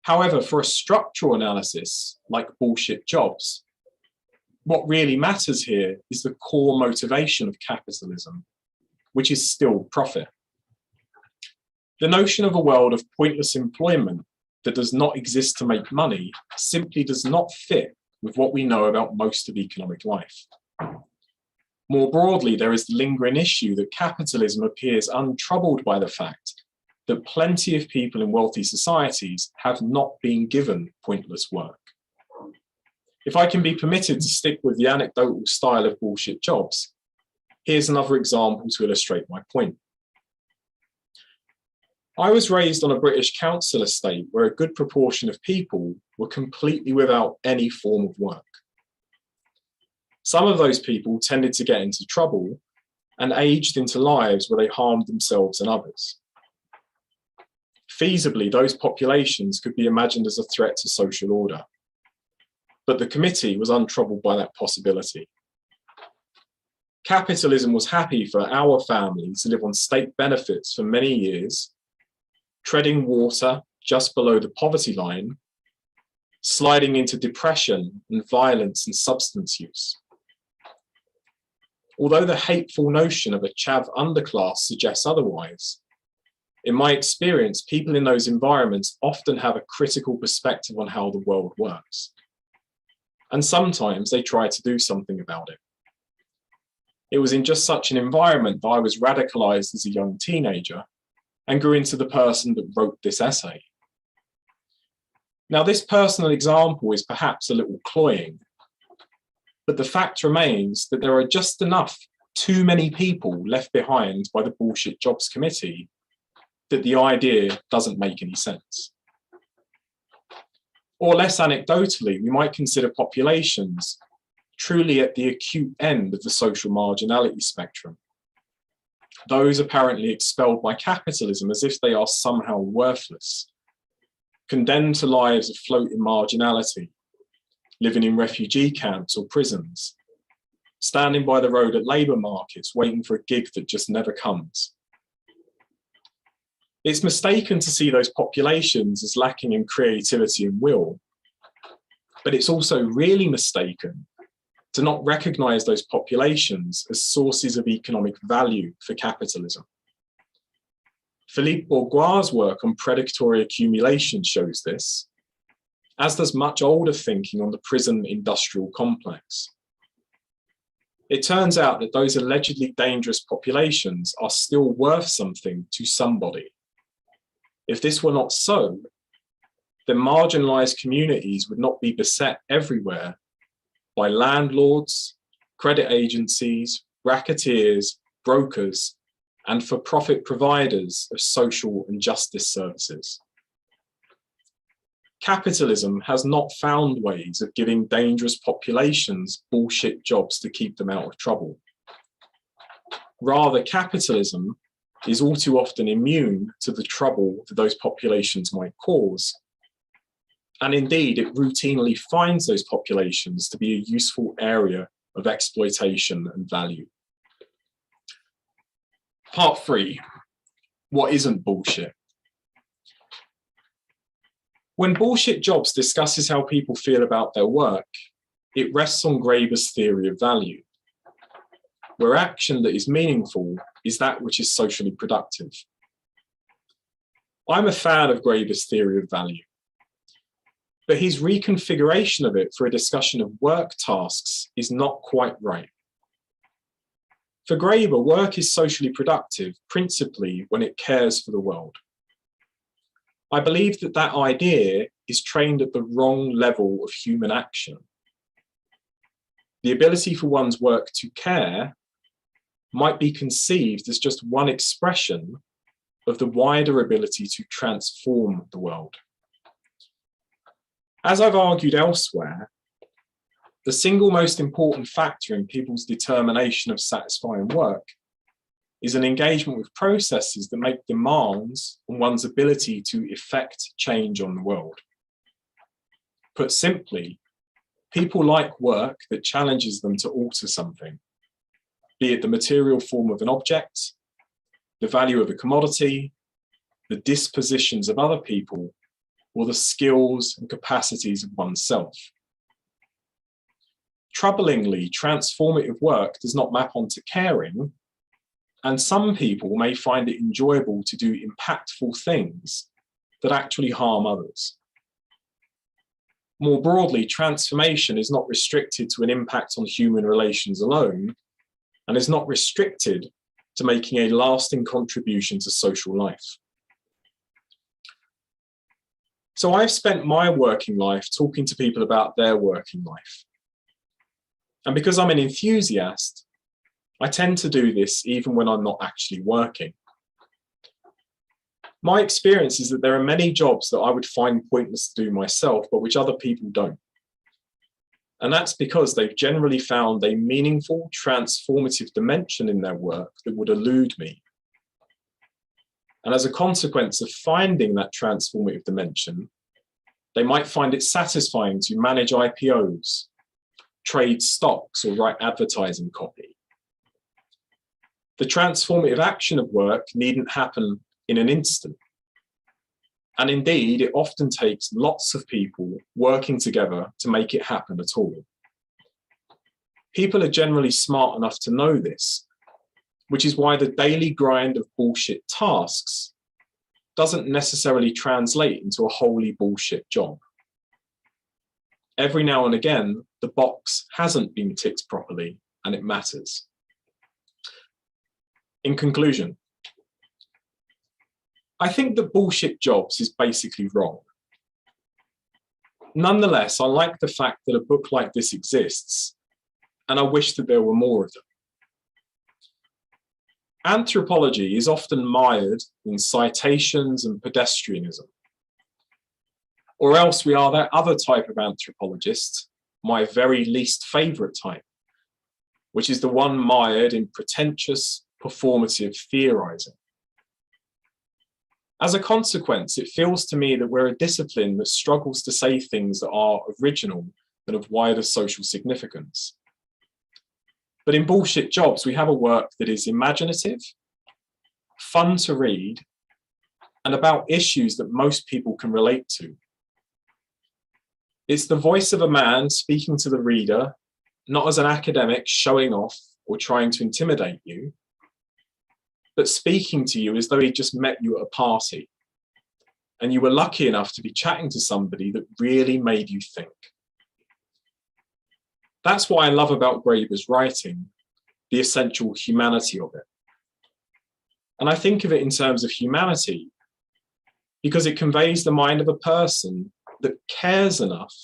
However, for a structural analysis, like bullshit jobs, what really matters here is the core motivation of capitalism, which is still profit. The notion of a world of pointless employment that does not exist to make money simply does not fit with what we know about most of economic life. More broadly, there is the lingering issue that capitalism appears untroubled by the fact that plenty of people in wealthy societies have not been given pointless work. If I can be permitted to stick with the anecdotal style of bullshit jobs, here's another example to illustrate my point. I was raised on a British council estate where a good proportion of people were completely without any form of work. Some of those people tended to get into trouble and aged into lives where they harmed themselves and others. Feasibly, those populations could be imagined as a threat to social order. But the committee was untroubled by that possibility. Capitalism was happy for our family to live on state benefits for many years, treading water just below the poverty line, sliding into depression and violence and substance use. Although the hateful notion of a chav underclass suggests otherwise, in my experience, people in those environments often have a critical perspective on how the world works. and sometimes they try to do something about it. It was in just such an environment that I was radicalized as a young teenager and grew into the person that wrote this essay. Now, this personal example is perhaps a little cloying, but the fact remains that there are just too many people left behind by the Bullshit Jobs Committee that the idea doesn't make any sense. Or less anecdotally, we might consider populations truly at the acute end of the social marginality spectrum. Those apparently expelled by capitalism as if they are somehow worthless, condemned to lives of floating marginality, living in refugee camps or prisons, standing by the road at labour markets waiting for a gig that just never comes. It's mistaken to see those populations as lacking in creativity and will, but it's also really mistaken to not recognise those populations as sources of economic value for capitalism. Philippe Bourgois' work on predatory accumulation shows this, as does much older thinking on the prison industrial complex. It turns out that those allegedly dangerous populations are still worth something to somebody. If this were not so, then marginalised communities would not be beset everywhere by landlords, credit agencies, racketeers, brokers, and for-profit providers of social and justice services. Capitalism has not found ways of giving dangerous populations bullshit jobs to keep them out of trouble. Rather, capitalism is all too often immune to the trouble that those populations might cause. And indeed, it routinely finds those populations to be a useful area of exploitation and value. Part 3, what isn't bullshit? When Bullshit Jobs discusses how people feel about their work, it rests on Graeber's theory of value, where action that is meaningful is that which is socially productive. I'm a fan of Graeber's theory of value, but his reconfiguration of it for a discussion of work tasks is not quite right. For Graeber, work is socially productive principally when it cares for the world. I believe that that idea is trained at the wrong level of human action. The ability for one's work to care might be conceived as just one expression of the wider ability to transform the world. As I've argued elsewhere, the single most important factor in people's determination of satisfying work is an engagement with processes that make demands on one's ability to effect change on the world. Put simply, people like work that challenges them to alter something, be it the material form of an object, the value of a commodity, the dispositions of other people, or the skills and capacities of oneself. Troublingly, transformative work does not map onto caring, and some people may find it enjoyable to do impactful things that actually harm others. More broadly, transformation is not restricted to an impact on human relations alone, and is not restricted to making a lasting contribution to social life. So I've spent my working life talking to people about their working life. And because I'm an enthusiast, I tend to do this even when I'm not actually working. My experience is that there are many jobs that I would find pointless to do myself, but which other people don't. And that's because they've generally found a meaningful, transformative dimension in their work that would elude me. And as a consequence of finding that transformative dimension, they might find it satisfying to manage IPOs, trade stocks, or write advertising copy. The transformative action of work needn't happen in an instant. And indeed, it often takes lots of people working together to make it happen at all. People are generally smart enough to know this, which is why the daily grind of bullshit tasks doesn't necessarily translate into a wholly bullshit job. every now and again, the box hasn't been ticked properly, and it matters. In conclusion, I think that bullshit jobs is basically wrong. Nonetheless, I like the fact that a book like this exists, and I wish that there were more of them. Anthropology is often mired in citations and pedestrianism. Or else we are that other type of anthropologist, my very least favourite type, which is the one mired in pretentious, performative theorising. As a consequence, it feels to me that we're a discipline that struggles to say things that are original and of wider social significance. But in bullshit jobs, we have a work that is imaginative, fun to read, and about issues that most people can relate to. It's the voice of a man speaking to the reader, not as an academic showing off or trying to intimidate you, but speaking to you as though he just met you at a party, and you were lucky enough to be chatting to somebody that really made you think. That's what I love about Graeber's writing, the essential humanity of it. And I think of it in terms of humanity because it conveys the mind of a person that cares enough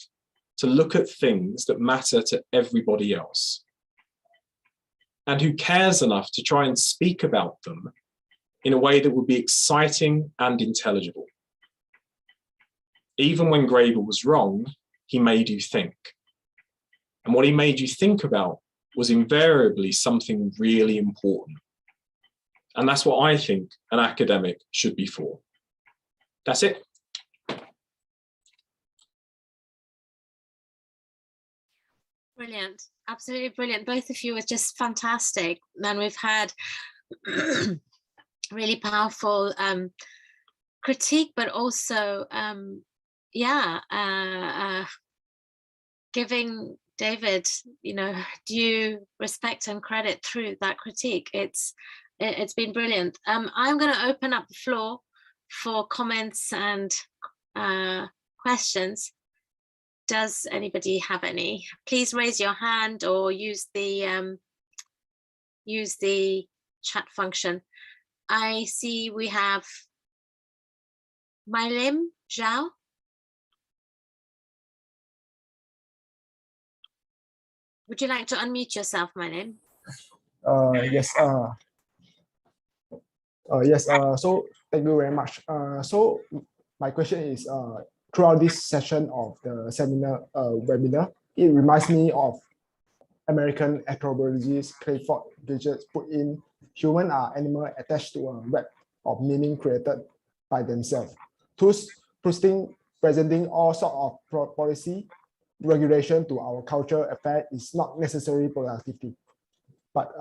to look at things that matter to everybody else, and who cares enough to try and speak about them in a way that would be exciting and intelligible. Even when Graeber was wrong, he made you think. And what he made you think about was invariably something really important. And that's what I think an academic should be for. That's it. Brilliant, absolutely brilliant. Both of you were just fantastic. And we've had really powerful critique, but also, giving David, due respect and credit through that critique. It's been brilliant. I'm going to open up the floor for comments and questions. Does anybody have any? Please raise your hand or use the chat function. I see we have Mylim Zhao. Would you like to unmute yourself, Mylim? Yes. Yes. So thank you very much. So my question is, throughout this session of the seminar webinar, it reminds me of American anthropologist Clifford Geertz put in, human are animals attached to a web of meaning created by themselves. Thus, presenting all sorts of policy regulation to our culture affair is not necessarily productivity. But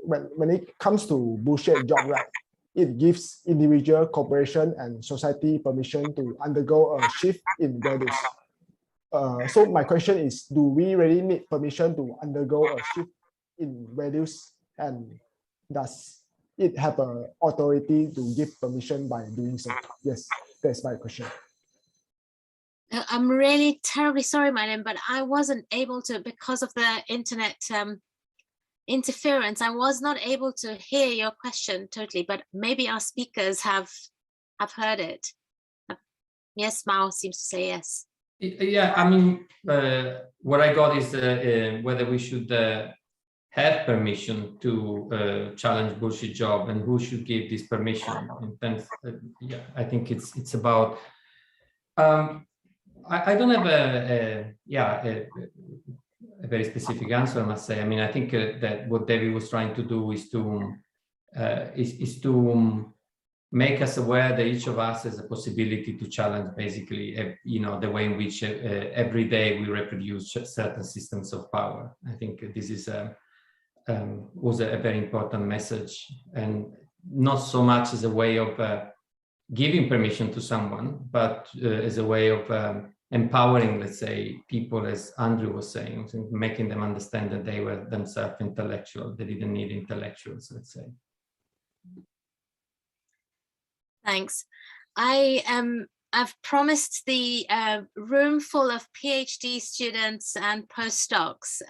when it comes to bullshit job, right, it gives individual, corporation, and society permission to undergo a shift in values. So my question is, do we really need permission to undergo a shift in values, and does it have an authority to give permission by doing so? Yes, that's my question. I'm really terribly sorry, Mylim, but I wasn't able to, because of the internet interference, I was not able to hear your question totally, but maybe our speakers have heard it. Yes, Mao seems to say yes. Yeah, I mean, what I got is whether we should have permission to challenge bullshit job, and who should give this permission. And yeah, I think it's about. I don't have a very specific answer, I must say. I mean, I think that what David was trying to do is to make us aware that each of us has a possibility to challenge, basically, the way in which every day we reproduce certain systems of power. I think this is was a very important message, and not so much as a way of giving permission to someone, but as a way of empowering, let's say, people, as Andrew was saying, making them understand that they were themselves intellectual. They didn't need intellectuals, let's say. Thanks. I I've promised the room full of PhD students and postdocs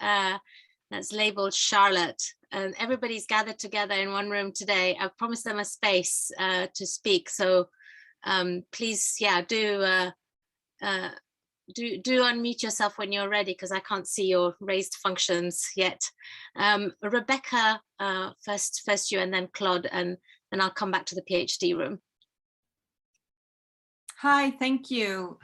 that's labeled Charlotte, and everybody's gathered together in one room today. I've promised them a space to speak, so please, yeah, do unmute yourself when you're ready, because I can't see your raised functions yet. Rebecca, first you, and then Claude, and then I'll come back to the PhD room. Hi, thank you.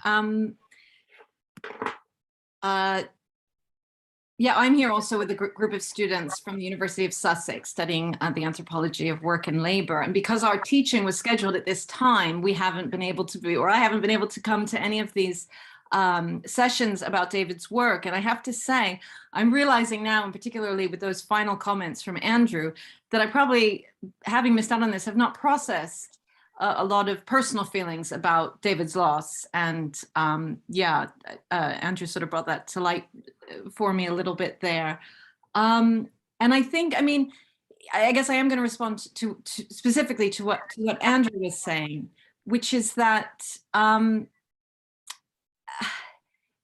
Yeah, I'm here also with a group of students from the University of Sussex studying the anthropology of work and labor. And because our teaching was scheduled at this time, we haven't been able to be, or I haven't been able to come to any of these sessions about David's work. And I have to say, I'm realizing now, and particularly with those final comments from Andrew, that I probably, having missed out on this, have not processed a lot of personal feelings about David's loss. And yeah, Andrew sort of brought that to light for me a little bit there. And I think, I mean, I guess I am going to respond to specifically to what Andrew was saying, which is that that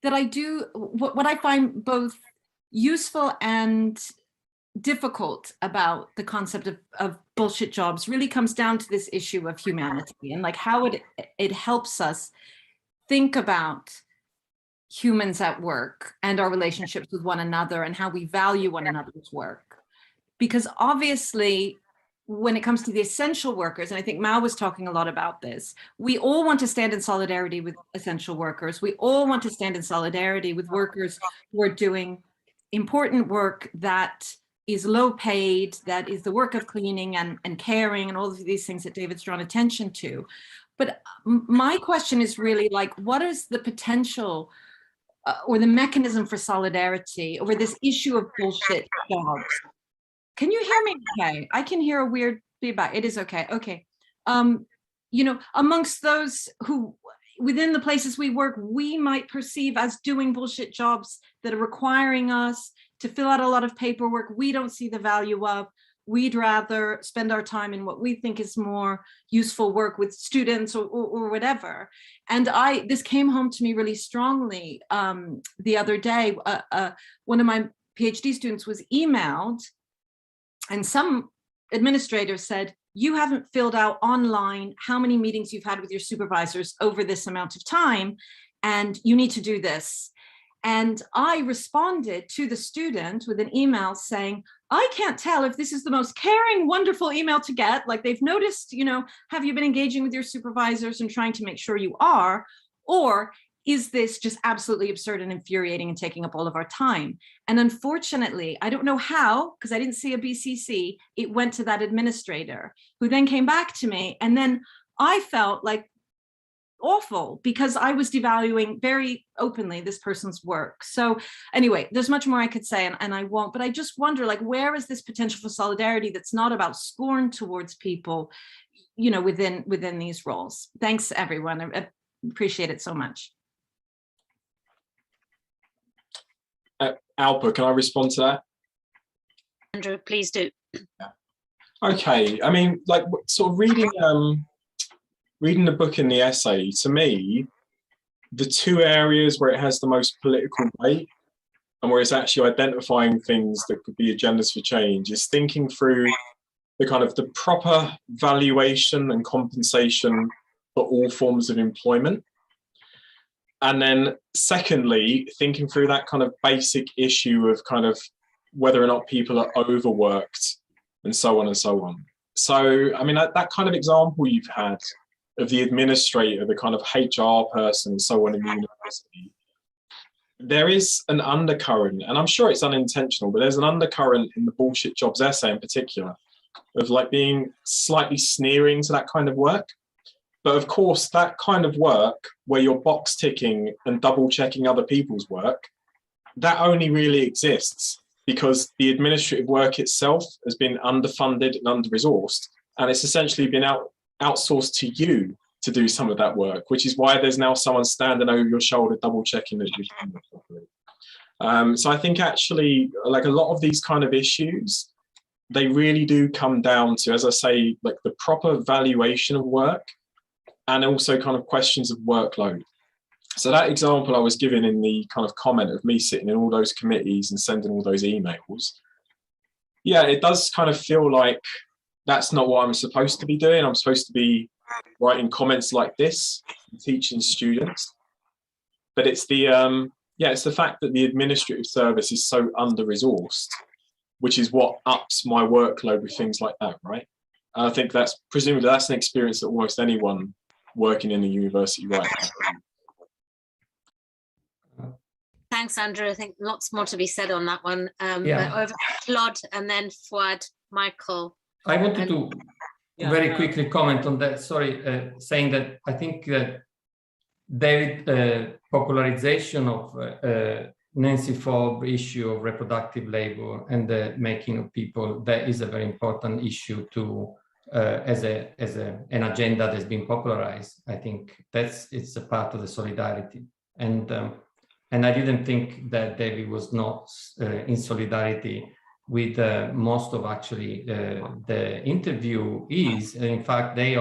I do, what I find both useful and difficult about the concept of bullshit jobs really comes down to this issue of humanity and like how it helps us think about humans at work and our relationships with one another and how we value one another's work. Because obviously, when it comes to the essential workers, and I think Mao was talking a lot about this, we all want to stand in solidarity with essential workers. We all want to stand in solidarity with workers who are doing important work that is low paid, that is the work of cleaning and caring and all of these things that David's drawn attention to. But my question is really like, what is the potential or the mechanism for solidarity over this issue of bullshit jobs? Can you hear me okay? I can hear a weird feedback. It is okay. Okay. You know, amongst those who, within the places we work, we might perceive as doing bullshit jobs that are requiring us to fill out a lot of paperwork we don't see the value of. We'd rather spend our time in what we think is more useful work with students or whatever. And this came home to me really strongly the other day. One of my PhD students was emailed, and some administrator said, you haven't filled out online how many meetings you've had with your supervisors over this amount of time, and you need to do this. And I responded to the student with an email saying, I can't tell if this is the most caring, wonderful email to get, like they've noticed, you know, have you been engaging with your supervisors and trying to make sure you are, or is this just absolutely absurd and infuriating and taking up all of our time? And unfortunately, I don't know how, because I didn't see a BCC, it went to that administrator who then came back to me. And then I felt like awful because I was devaluing very openly this person's work. So anyway, there's much more I could say and I won't, but I just wonder, like, where is this potential for solidarity that's not about scorn towards people, you know, within these roles? Thanks, everyone. I appreciate it so much. Alpa, can I respond to that? Andrew, please do. Yeah. Okay, I mean, like, sort of reading the book and the essay, to me, the two areas where it has the most political weight and where it's actually identifying things that could be agendas for change is thinking through the kind of the proper valuation and compensation for all forms of employment. And then secondly, thinking through that kind of basic issue of kind of whether or not people are overworked and so on and so on. So, I mean, that kind of example you've had of the administrator, the kind of HR person, and so on in the university, there is an undercurrent, and I'm sure it's unintentional, but there's an undercurrent in the bullshit jobs essay in particular of like being slightly sneering to that kind of work. But of course, that kind of work where you're box ticking and double checking other people's work, that only really exists because the administrative work itself has been underfunded and under-resourced, and it's essentially been outsourced to you to do some of that work, which is why there's now someone standing over your shoulder double checking that you're doing it properly. So I think actually, like, a lot of these kind of issues, they really do come down to, as I say, like the proper valuation of work and also kind of questions of workload. So that example I was given in the kind of comment of me sitting in all those committees and sending all those emails, yeah, it does kind of feel like that's not what I'm supposed to be doing. I'm supposed to be writing comments like this, teaching students. But it's the it's the fact that the administrative service is so under-resourced, which is what ups my workload with things like that, right? And I think that's presumably that's an experience that almost anyone working in the university right now. Thanks, Andrew. I think lots more to be said on that one. Yeah. But over to Claude and then Fuad, Michael. I wanted to very quickly comment on that. Sorry, saying that I think that David popularization of Nancy Fobb issue of reproductive labor and the making of people, that is a very important issue to as an agenda that's been popularized. I think it's a part of the solidarity, and I didn't think that David was not in solidarity with most of actually the interviewees. In fact, they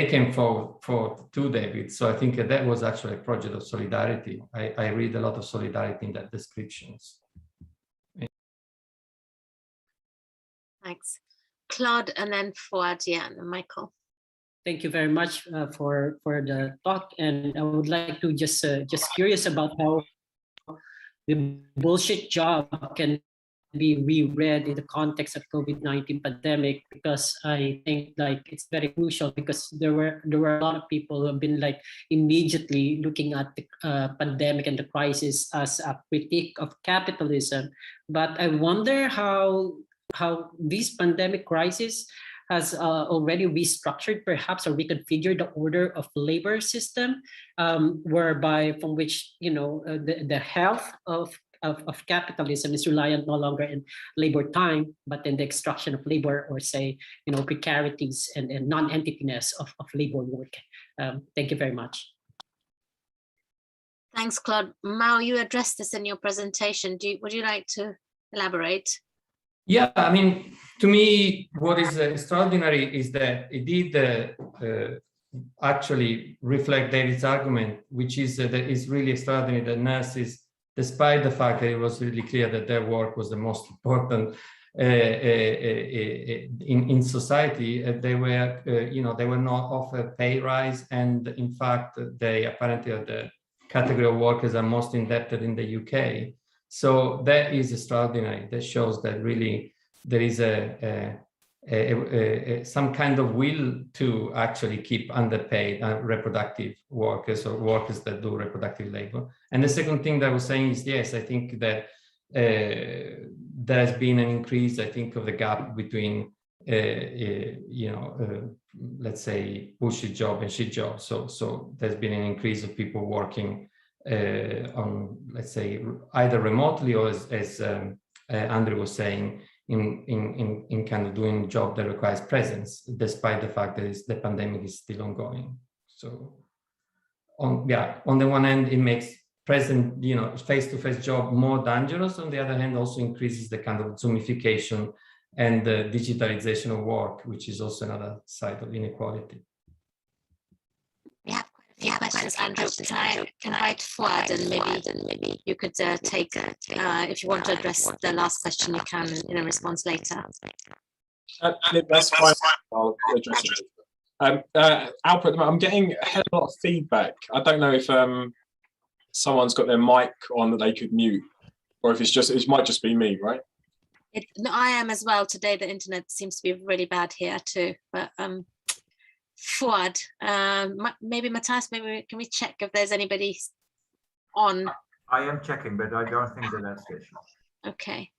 came forward to David. So I think that was actually a project of solidarity. I read a lot of solidarity in that descriptions. Thanks. Claude and then Fuad, and Michael. Thank you very much for the talk. And I would like to just curious about how the bullshit job can be reread in the context of COVID-19 pandemic, because I think like it's very crucial, because there were a lot of people who have been like immediately looking at the pandemic and the crisis as a critique of capitalism. But I wonder how this pandemic crisis has already restructured perhaps or reconfigured the order of labor system, whereby from which the health of capitalism is reliant no longer in labor time, but in the extraction of labor, or say, precarities and non-entityness of labor work. Thank you very much. Thanks, Claude. Mao, you addressed this in your presentation. Would you like to elaborate? Yeah, I mean, to me, what is extraordinary is that it did actually reflect David's argument, which is that it's really extraordinary that nurses, despite the fact that it was really clear that their work was the most important in society, they were not offered pay rise, and in fact, they apparently are the category of workers are most indebted in the UK. So that is extraordinary. That shows that really there is some kind of will to actually keep underpaid reproductive workers or workers that do reproductive labor. And the second thing that I was saying is, yes, I think that there's been an increase, I think, of the gap between, let's say, bullshit job and shit job. So there's been an increase of people working on, let's say, either remotely or as Andrew was saying, in kind of doing a job that requires presence, despite the fact that the pandemic is still ongoing. So on the one hand, it makes present, face-to-face job more dangerous. On the other hand, also increases the kind of Zoomification and the digitalization of work, which is also another side of inequality. Yeah, questions, Andrew. Can I invite Fuad, and maybe you could take, if you want to address the last question, you can in a response later. That's fine. I'll address it. Alfred, I'm getting a hell of a lot of feedback. I don't know if someone's got their mic on that they could mute, or if it might just be me, right? No, I am as well. Today the internet seems to be really bad here too, but Fuad, maybe Matthias, can we check if there's anybody on? I am checking, but I don't think that's the issue. Okay.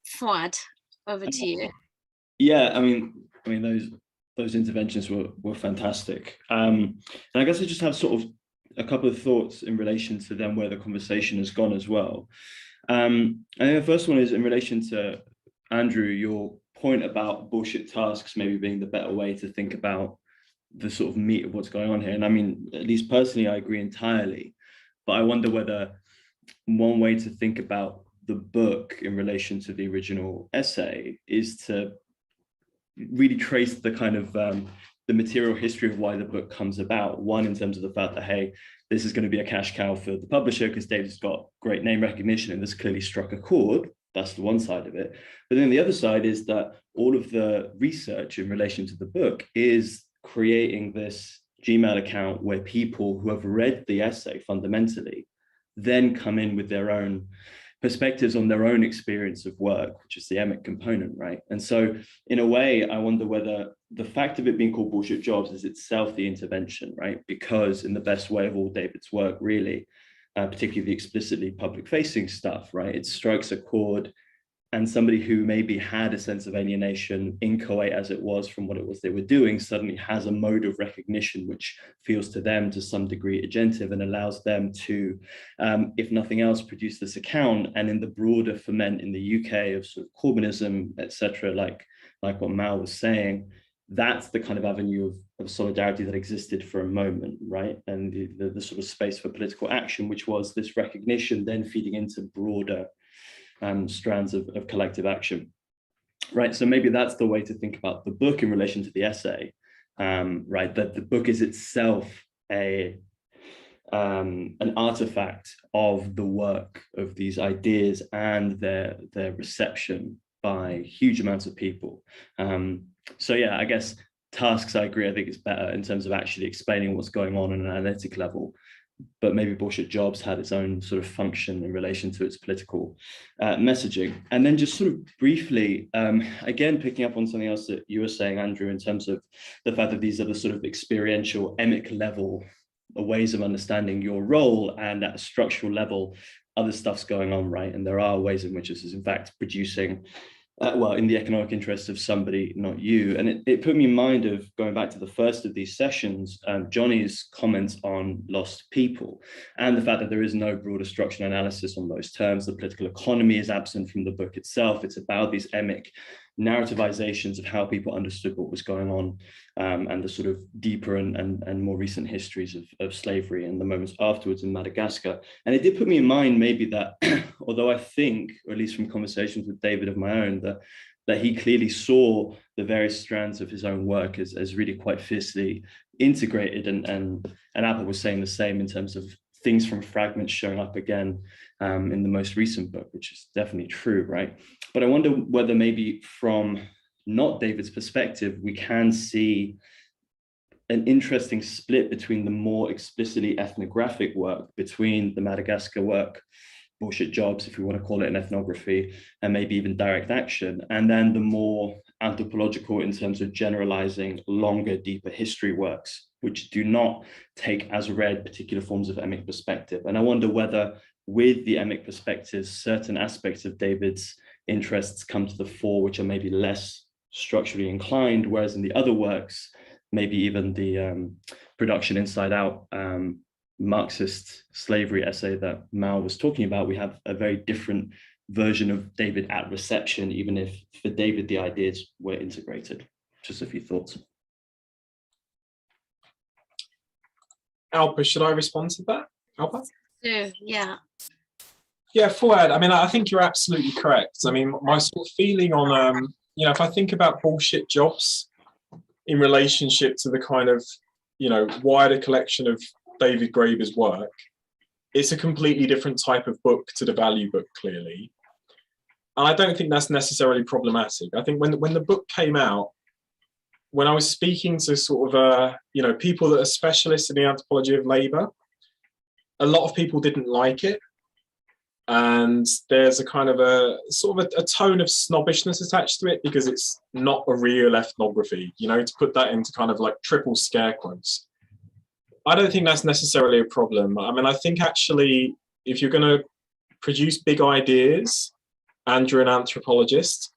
Fuad, over to you. Yeah, I mean those interventions were fantastic. And I guess I just have sort of a couple of thoughts in relation to then where the conversation has gone as well. And the first one is in relation to Andrew, your point about bullshit tasks maybe being the better way to think about the sort of meat of what's going on here. And I mean, at least personally, I agree entirely. But I wonder whether one way to think about the book in relation to the original essay is to really trace the kind of the the material history of why the book comes about. One, in terms of the fact that, hey, this is going to be a cash cow for the publisher because David's got great name recognition and this clearly struck a chord. That's the one side of it. But then the other side is that all of the research in relation to the book is creating this Gmail account where people who have read the essay fundamentally then come in with their own perspectives on their own experience of work, which is the emic component, right? And so in a way, I wonder whether the fact of it being called Bullshit Jobs is itself the intervention, right? Because in the best way of all David's work, really, particularly the explicitly public-facing stuff, right? It strikes a chord, and somebody who maybe had a sense of alienation, inchoate as it was from what it was they were doing, suddenly has a mode of recognition which feels to them to some degree agentive and allows them to, if nothing else, produce this account. And in the broader ferment in the UK of sort of Corbynism, etc., like what Mal was saying, that's the kind of avenue of solidarity that existed for a moment, right? And the sort of space for political action, which was this recognition then feeding into broader strands of collective action, right? So maybe that's the way to think about the book in relation to the essay, right? That the book is itself an artifact of the work of these ideas and their reception by huge amounts of people. So yeah, I guess tasks, I agree, I think it's better in terms of actually explaining what's going on an analytic level, but maybe Bullshit Jobs had its own sort of function in relation to its political messaging. And then just sort of briefly, again, picking up on something else that you were saying, Andrew, in terms of the fact that these are the sort of experiential, emic level ways of understanding your role, and at a structural level, other stuff's going on, right? And there are ways in which this is in fact producing well, in the economic interests of somebody, not you. And it put me in mind of going back to the first of these sessions, Johnny's comments on lost people and the fact that there is no broader structural analysis on those terms. The political economy is absent from the book itself. It's about these emic narrativizations of how people understood what was going on, and the sort of deeper and more recent histories of slavery and the moments afterwards in Madagascar. And it did put me in mind maybe that, although I think, or at least from conversations with David of my own, that he clearly saw the various strands of his own work as really quite fiercely integrated, and Apple was saying the same in terms of things from fragments showing up again in the most recent book, which is definitely true, right? But I wonder whether maybe from not David's perspective, we can see an interesting split between the more explicitly ethnographic work, between the Madagascar work, Bullshit Jobs, if we want to call it an ethnography, and maybe even direct action, and then the more anthropological in terms of generalizing longer, deeper history works, which do not take as read particular forms of emic perspective. And I wonder whether with the emic perspectives, certain aspects of David's interests come to the fore, which are maybe less structurally inclined, whereas in the other works, maybe even the Production Inside Out Marxist slavery essay that Mal was talking about, we have a very different version of David at reception, even if for David the ideas were integrated. Just a few thoughts. Alpa, should I respond to that? Alpa? Yeah. Yeah, Fouad, I mean, I think you're absolutely correct. I mean, my sort of feeling on, you know, if I think about Bullshit Jobs in relationship to the kind of, you know, wider collection of David Graeber's work, it's a completely different type of book to the value book, clearly. And I don't think that's necessarily problematic. I think when the book came out, when I was speaking to sort of, you know, people that are specialists in the anthropology of labor, a lot of people didn't like it. And there's a kind of a sort of a tone of snobbishness attached to it because it's not a real ethnography, you know, to put that into kind of like triple scare quotes. I don't think that's necessarily a problem. I mean, I think actually, if you're going to produce big ideas and you're an anthropologist,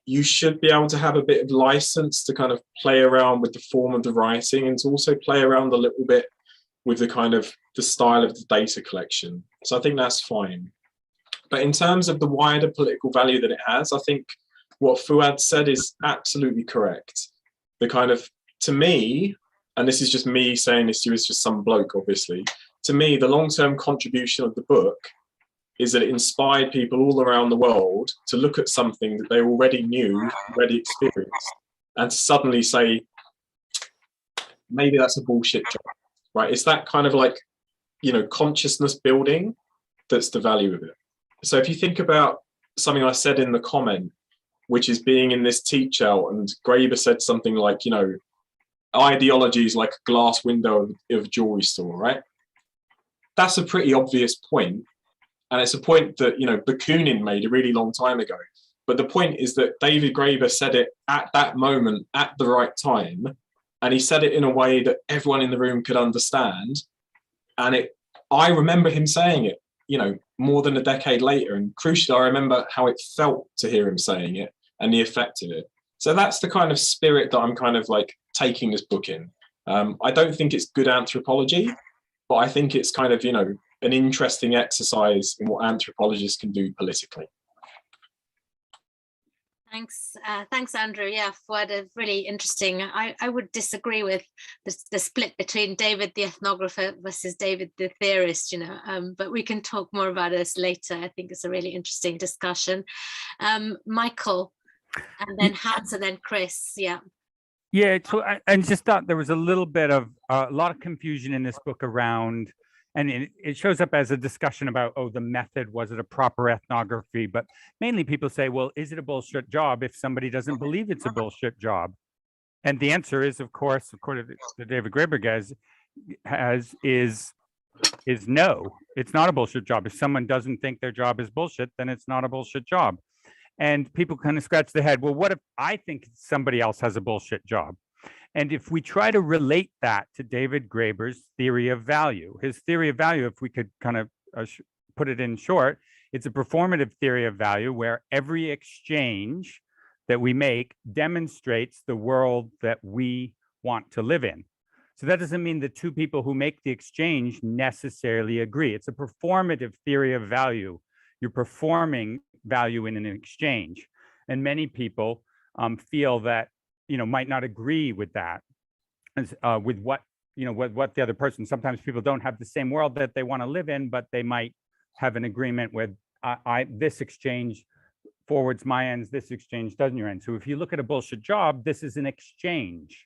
you should be able to have a bit of license to kind of play around with the form of the writing and to also play around a little bit with the kind of the style of the data collection. So I think that's fine. But in terms of the wider political value that it has, I think what Fouad said is absolutely correct. The kind of, to me, and this is just me saying this to you as just some bloke, obviously, to me, the long-term contribution of the book is that it inspired people all around the world to look at something that they already knew, already experienced, and to suddenly say, maybe that's a bullshit job, right? It's that kind of like, you know, consciousness building that's the value of it. So if you think about something I said in the comment, which is being in this teach out, and Graeber said something like, you know, ideology is like a glass window of a jewelry store, right? That's a pretty obvious point. And it's a point that, you know, Bakunin made a really long time ago. But the point is that David Graeber said it at that moment, at the right time. And he said it in a way that everyone in the room could understand. And I remember him saying it, you know, more than a decade later. And crucially, I remember how it felt to hear him saying it and the effect of it. So that's the kind of spirit that I'm kind of like taking this book in. I don't think it's good anthropology, but I think it's kind of, you know, an interesting exercise in what anthropologists can do politically. Thanks, Andrew. Yeah, Fuad, really interesting. I would disagree with the split between David the ethnographer versus David the theorist, you know, but we can talk more about this later. I think it's a really interesting discussion. Michael, and then Hans, and then Chris. Yeah. Yeah, so I just thought there was a little bit of a lot of confusion in this book around, and it shows up as a discussion about, oh, the method, was it a proper ethnography? But mainly people say, well, is it a bullshit job if somebody doesn't believe it's a bullshit job? And the answer is, of course, according to David Graeber guys, is no, it's not a bullshit job. If someone doesn't think their job is bullshit, then it's not a bullshit job. And people kind of scratch their head, well, what if I think somebody else has a bullshit job? And if we try to relate that to David Graeber's theory of value, his theory of value, if we could kind of put it in short, it's a performative theory of value where every exchange that we make demonstrates the world that we want to live in. So that doesn't mean the two people who make the exchange necessarily agree. It's a performative theory of value. You're performing value in an exchange, and many people feel that, you know, might not agree with that, with what, you know, what the other person. Sometimes people don't have the same world that they want to live in, but they might have an agreement with this exchange forwards my ends, this exchange doesn't your end. So if you look at a bullshit job, this is an exchange,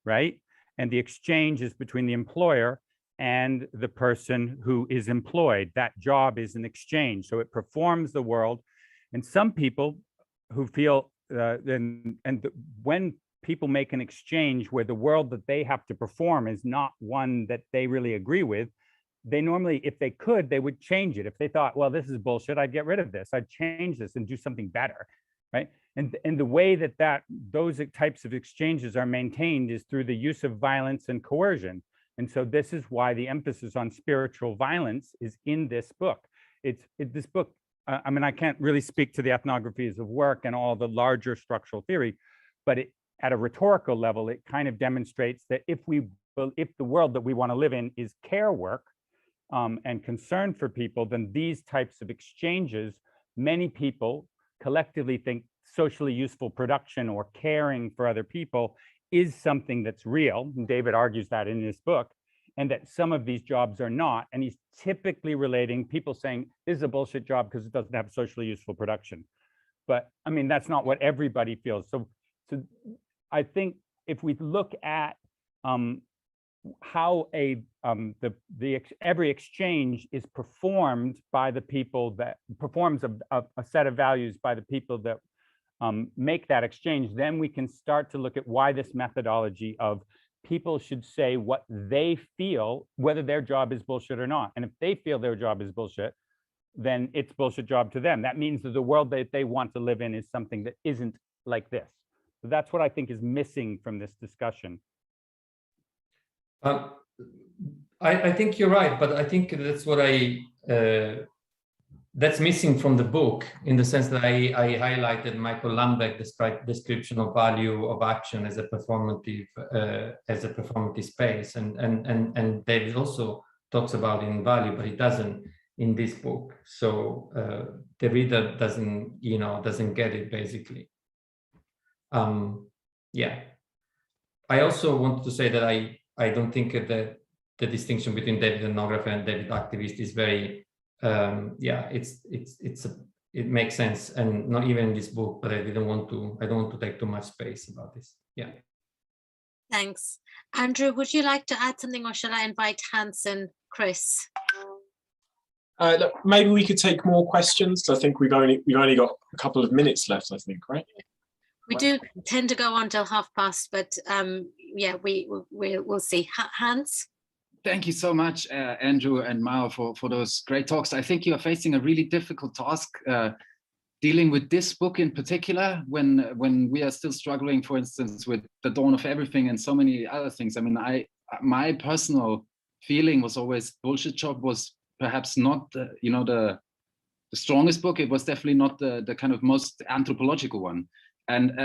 right? And the exchange is between the employer and the person who is employed. That job is an exchange, so it performs the world. And some people who feel, when people make an exchange where the world that they have to perform is not one that they really agree with, they normally, if they could, they would change it. If they thought, well, this is bullshit, I'd get rid of this, I'd change this and do something better, right? And the way that those types of exchanges are maintained is through the use of violence and coercion. And so this is why the emphasis on spiritual violence is in this book. This book, I mean, I can't really speak to the ethnographies of work and all the larger structural theory, but at a rhetorical level, it kind of demonstrates that if the world that we want to live in is care work and concern for people, then these types of exchanges, many people collectively think socially useful production or caring for other people is something that's real. And David argues that in his book, and that some of these jobs are not. And he's typically relating people saying this is a bullshit job because it doesn't have socially useful production. But I mean, that's not what everybody feels. So I think if we look at how every exchange is performed by the people that performs a set of values by the people that make that exchange, then we can start to look at why this methodology of people should say what they feel, whether their job is bullshit or not. And if they feel their job is bullshit, then it's bullshit job to them. That means that the world that they want to live in is something that isn't like this. So that's what I think is missing from this discussion. I think you're right, but I think that's what that's missing from the book, in the sense that I highlighted Michael Lambeck's description of value of action as a performative space, and David also talks about it in value, but he doesn't in this book. So the reader doesn't get it, basically. Yeah. I also want to say that I don't think that the distinction between David ethnographer and David activist is very it makes sense, and not even in this book, but I don't want to take too much space about this. Yeah. Thanks. Andrew, would you like to add something, or shall I invite Hans and Chris? Look, maybe we could take more questions. I think we've only got a couple of minutes left, I think, right? We do tend to go on till past, but yeah, we'll see. Hans? Thank you so much, Andrew and Mao, for those great talks. I think you are facing a really difficult task dealing with this book in particular, when we are still struggling, for instance, with The Dawn of Everything and so many other things. I mean, my personal feeling was always Bullshit Job was perhaps not the strongest book. It was definitely not the kind of most anthropological one. And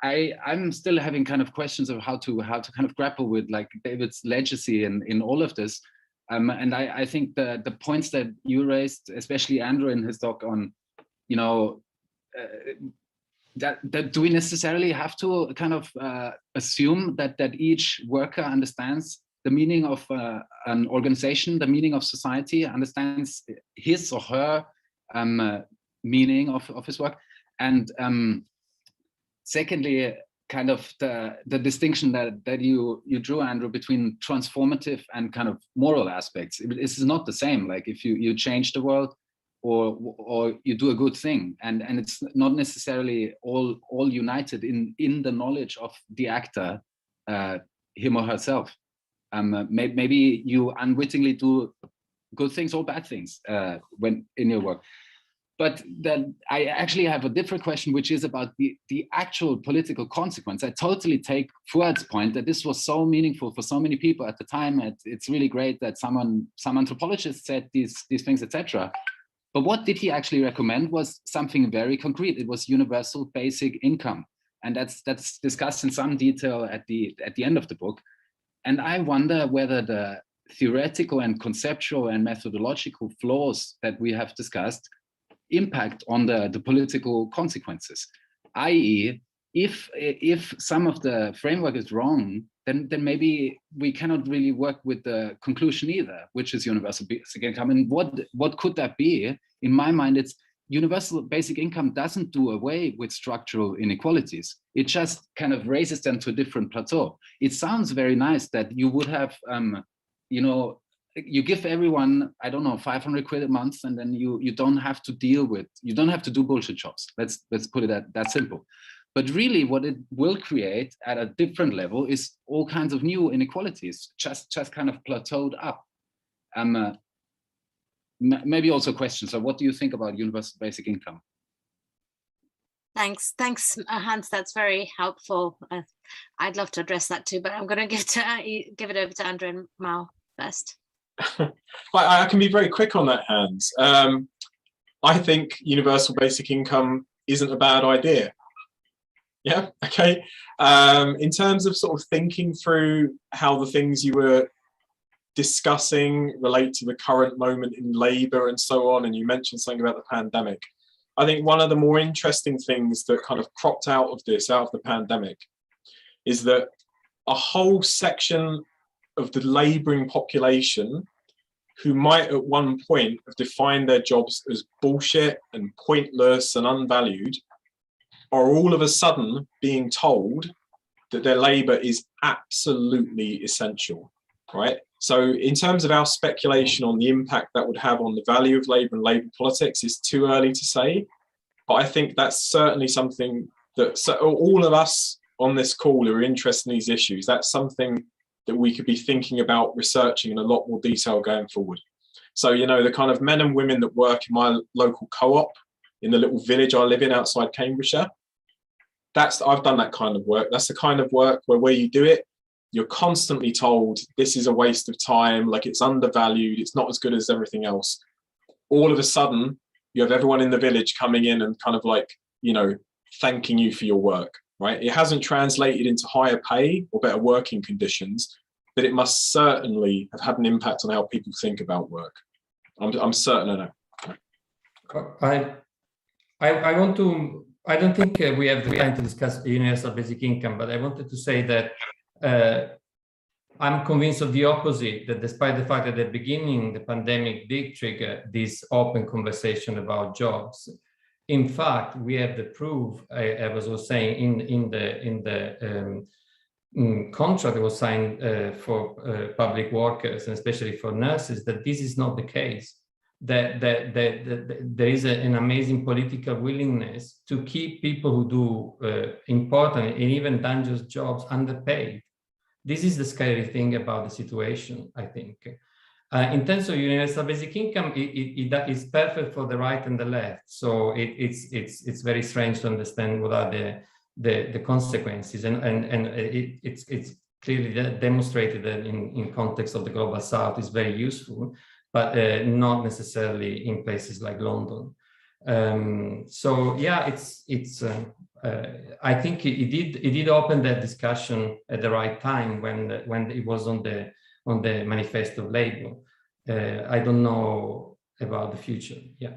I'm still having kind of questions of how to kind of grapple with like David's legacy in all of this. And I think the points that you raised, especially Andrew in his talk on, that do we necessarily have to kind of assume that each worker understands the meaning of an organization, the meaning of society, understands his or her meaning of his work? And secondly, kind of the distinction that you drew, Andrew, between transformative and kind of moral aspects. This is not the same. Like if you change the world or you do a good thing, and it's not necessarily all united in the knowledge of the actor, him or herself. Maybe you unwittingly do good things or bad things when in your work. But then I actually have a different question, which is about the actual political consequence. I totally take Fuad's point that this was so meaningful for so many people at the time. It's really great that some anthropologists said these things, etc. But what did he actually recommend was something very concrete. It was universal basic income, and that's discussed in some detail at the end of the book. And I wonder whether the theoretical and conceptual and methodological flaws that we have discussed impact on the political consequences, i.e., if some of the framework is wrong, then maybe we cannot really work with the conclusion either, which is universal basic income. And what could that be? In my mind, it's universal basic income doesn't do away with structural inequalities. It just kind of raises them to a different plateau. It sounds very nice that you would have, you give everyone, I don't know, 500 quid a month, and then you don't have to you don't have to do bullshit jobs. Let's put it that simple. But really what it will create at a different level is all kinds of new inequalities, just kind of plateaued up. Maybe also questions. So what do you think about universal basic income? Thanks, Hans. That's very helpful. I'd love to address that too, but I'm going to give it over to Andrew and Mao first. I can be very quick on that, Hans. I think universal basic income isn't a bad idea. Yeah, okay. In terms of sort of thinking through how the things you were discussing relate to the current moment in labour and so on, and you mentioned something about the pandemic, I think one of the more interesting things that kind of cropped out of the pandemic, is that a whole section of the labouring population who might at one point have defined their jobs as bullshit and pointless and unvalued are all of a sudden being told that their labour is absolutely essential, right? So in terms of our speculation on the impact that would have on the value of labour and labour politics, it's too early to say. But I think that's certainly something that all of us on this call who are interested in these issues, that's something that we could be thinking about researching in a lot more detail going forward. So, the kind of men and women that work in my local co-op in the little village I live in outside Cambridgeshire, I've done that kind of work. That's the kind of work where you do it, you're constantly told this is a waste of time, like it's undervalued, it's not as good as everything else. All of a sudden, you have everyone in the village coming in and kind of like, thanking you for your work, right? It hasn't translated into higher pay or better working conditions, but it must certainly have had an impact on how people think about work. I'm certain of that. I don't think we have the time to discuss universal basic income, but I wanted to say that I'm convinced of the opposite, that despite the fact that at the beginning, the pandemic did trigger this open conversation about jobs. In fact, we have the proof, I was also saying, in the contract that was signed for public workers, and especially for nurses, that this is not the case. That there is an amazing political willingness to keep people who do important and even dangerous jobs underpaid. This is the scary thing about the situation, I think. In terms of universal basic income, it is perfect for the right and the left. So it's very strange to understand what are the consequences, and it's clearly demonstrated that in context of the global south is very useful, but not necessarily in places like London. So yeah, I think it did open that discussion at the right time when it was on the manifesto of Labour. I don't know about the future. Yeah.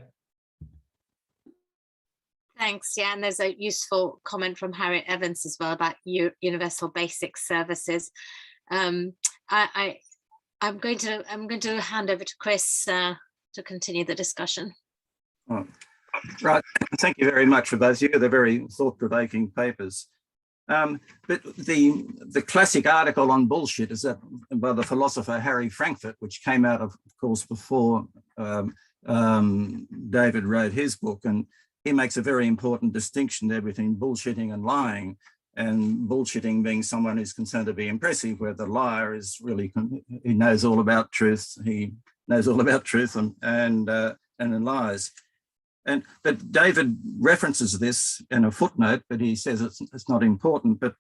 Thanks. Yeah, and there's a useful comment from Harriet Evans as well about universal basic services. I'm going to hand over to Chris to continue the discussion. Oh, right. Thank you very much for both of you. They're very thought-provoking papers. But the classic article on bullshit is that by the philosopher Harry Frankfurt, which came out, of course, before David wrote his book, and he makes a very important distinction there between bullshitting and lying, and bullshitting being someone who's concerned to be impressive, where the liar is really, he knows all about truth. He knows all about truth and lies. But David references this in a footnote, but he says it's not important. But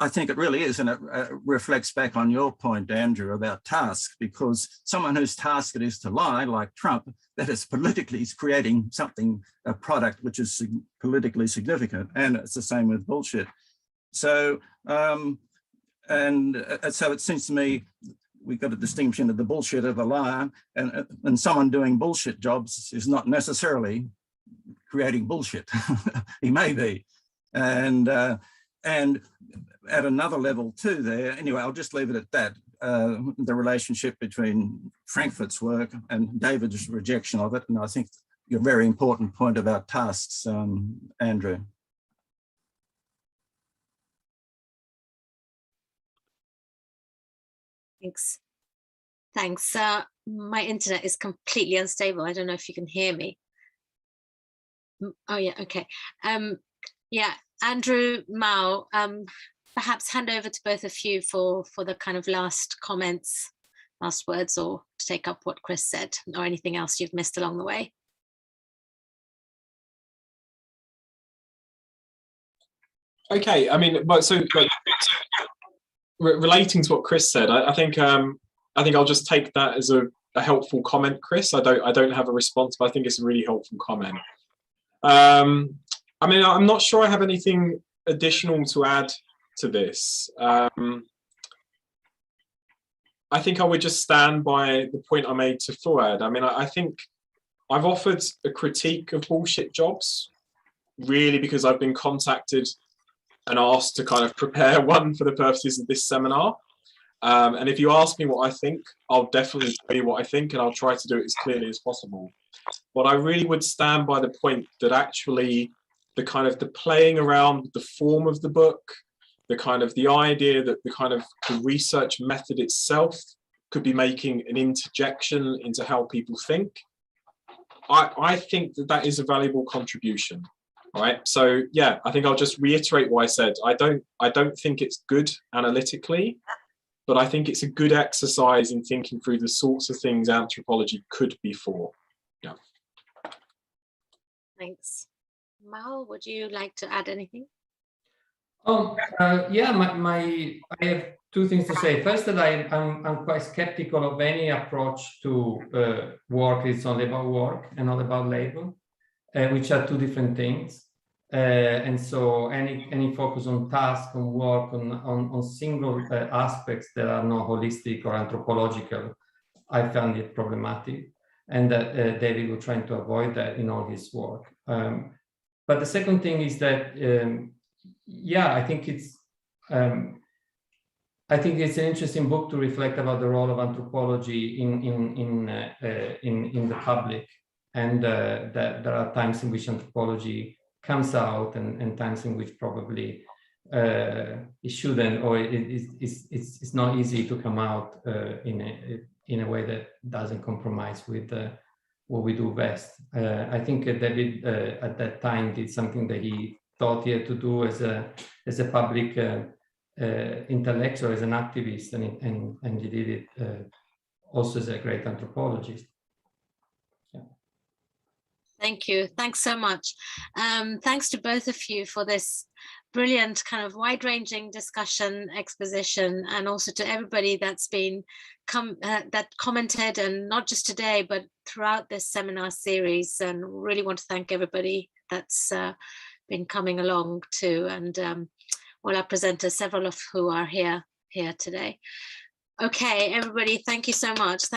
I think it really is, and it reflects back on your point, Andrew, about task, because someone whose task it is to lie, like Trump, that is politically is creating something, a product which is politically significant, and it's the same with bullshit. So, so it seems to me we've got a distinction of the bullshit of a liar, and someone doing bullshit jobs is not necessarily creating bullshit. He may be, and at another level too there. Anyway, I'll just leave it at that. The relationship between Frankfurt's work and David's rejection of it, and I think your very important point about tasks, Andrew. Thanks. My internet is completely unstable. I don't know if you can hear me. Oh yeah, okay. Yeah, Andrew, Mao, perhaps hand over to both of you for the kind of last comments, last words, or to take up what Chris said, or anything else you've missed along the way. Okay, I mean, but so like, relating to what Chris said, I think I'll just take that as a helpful comment, Chris. I don't have a response, but I think it's a really helpful comment. I mean, I'm not sure I have anything additional to add to this. I think I would just stand by the point I made to Fuad. I mean, I think I've offered a critique of bullshit jobs, really, because I've been contacted and asked to kind of prepare one for the purposes of this seminar. And if you ask me what I think, I'll definitely tell you what I think, and I'll try to do it as clearly as possible. But I really would stand by the point that actually the playing around with the form of the book, the idea that the research method itself could be making an interjection into how people think, I think that is a valuable contribution. Right. So yeah, I think I'll just reiterate what I said. I don't think it's good analytically, but I think it's a good exercise in thinking through the sorts of things anthropology could be for. Yeah. Thanks. Mal, would you like to add anything? Yeah, I have two things to say. First, that I'm quite skeptical of any approach to work that's only about work and not about labor, which are two different things. And so any focus on task, on work, on single aspects that are not holistic or anthropological, I found it problematic. And that David was trying to avoid that in all his work. But the second thing is that, yeah, I think it's an interesting book to reflect about the role of anthropology in the public, and that there are times in which anthropology comes out and times in which probably it shouldn't, or it's not easy to come out in a way that doesn't compromise with what we do best. I think David at that time did something that he thought he had to do as a public intellectual, as an activist, and he did it also as a great anthropologist. Yeah. Thank you. Thanks so much. Thanks to both of you for this brilliant kind of wide-ranging discussion, exposition, and also to everybody that's been that commented, and not just today, but throughout this seminar series. And really want to thank everybody that's been coming along too, and all our presenters, several of who are here today. Okay, everybody, thank you so much.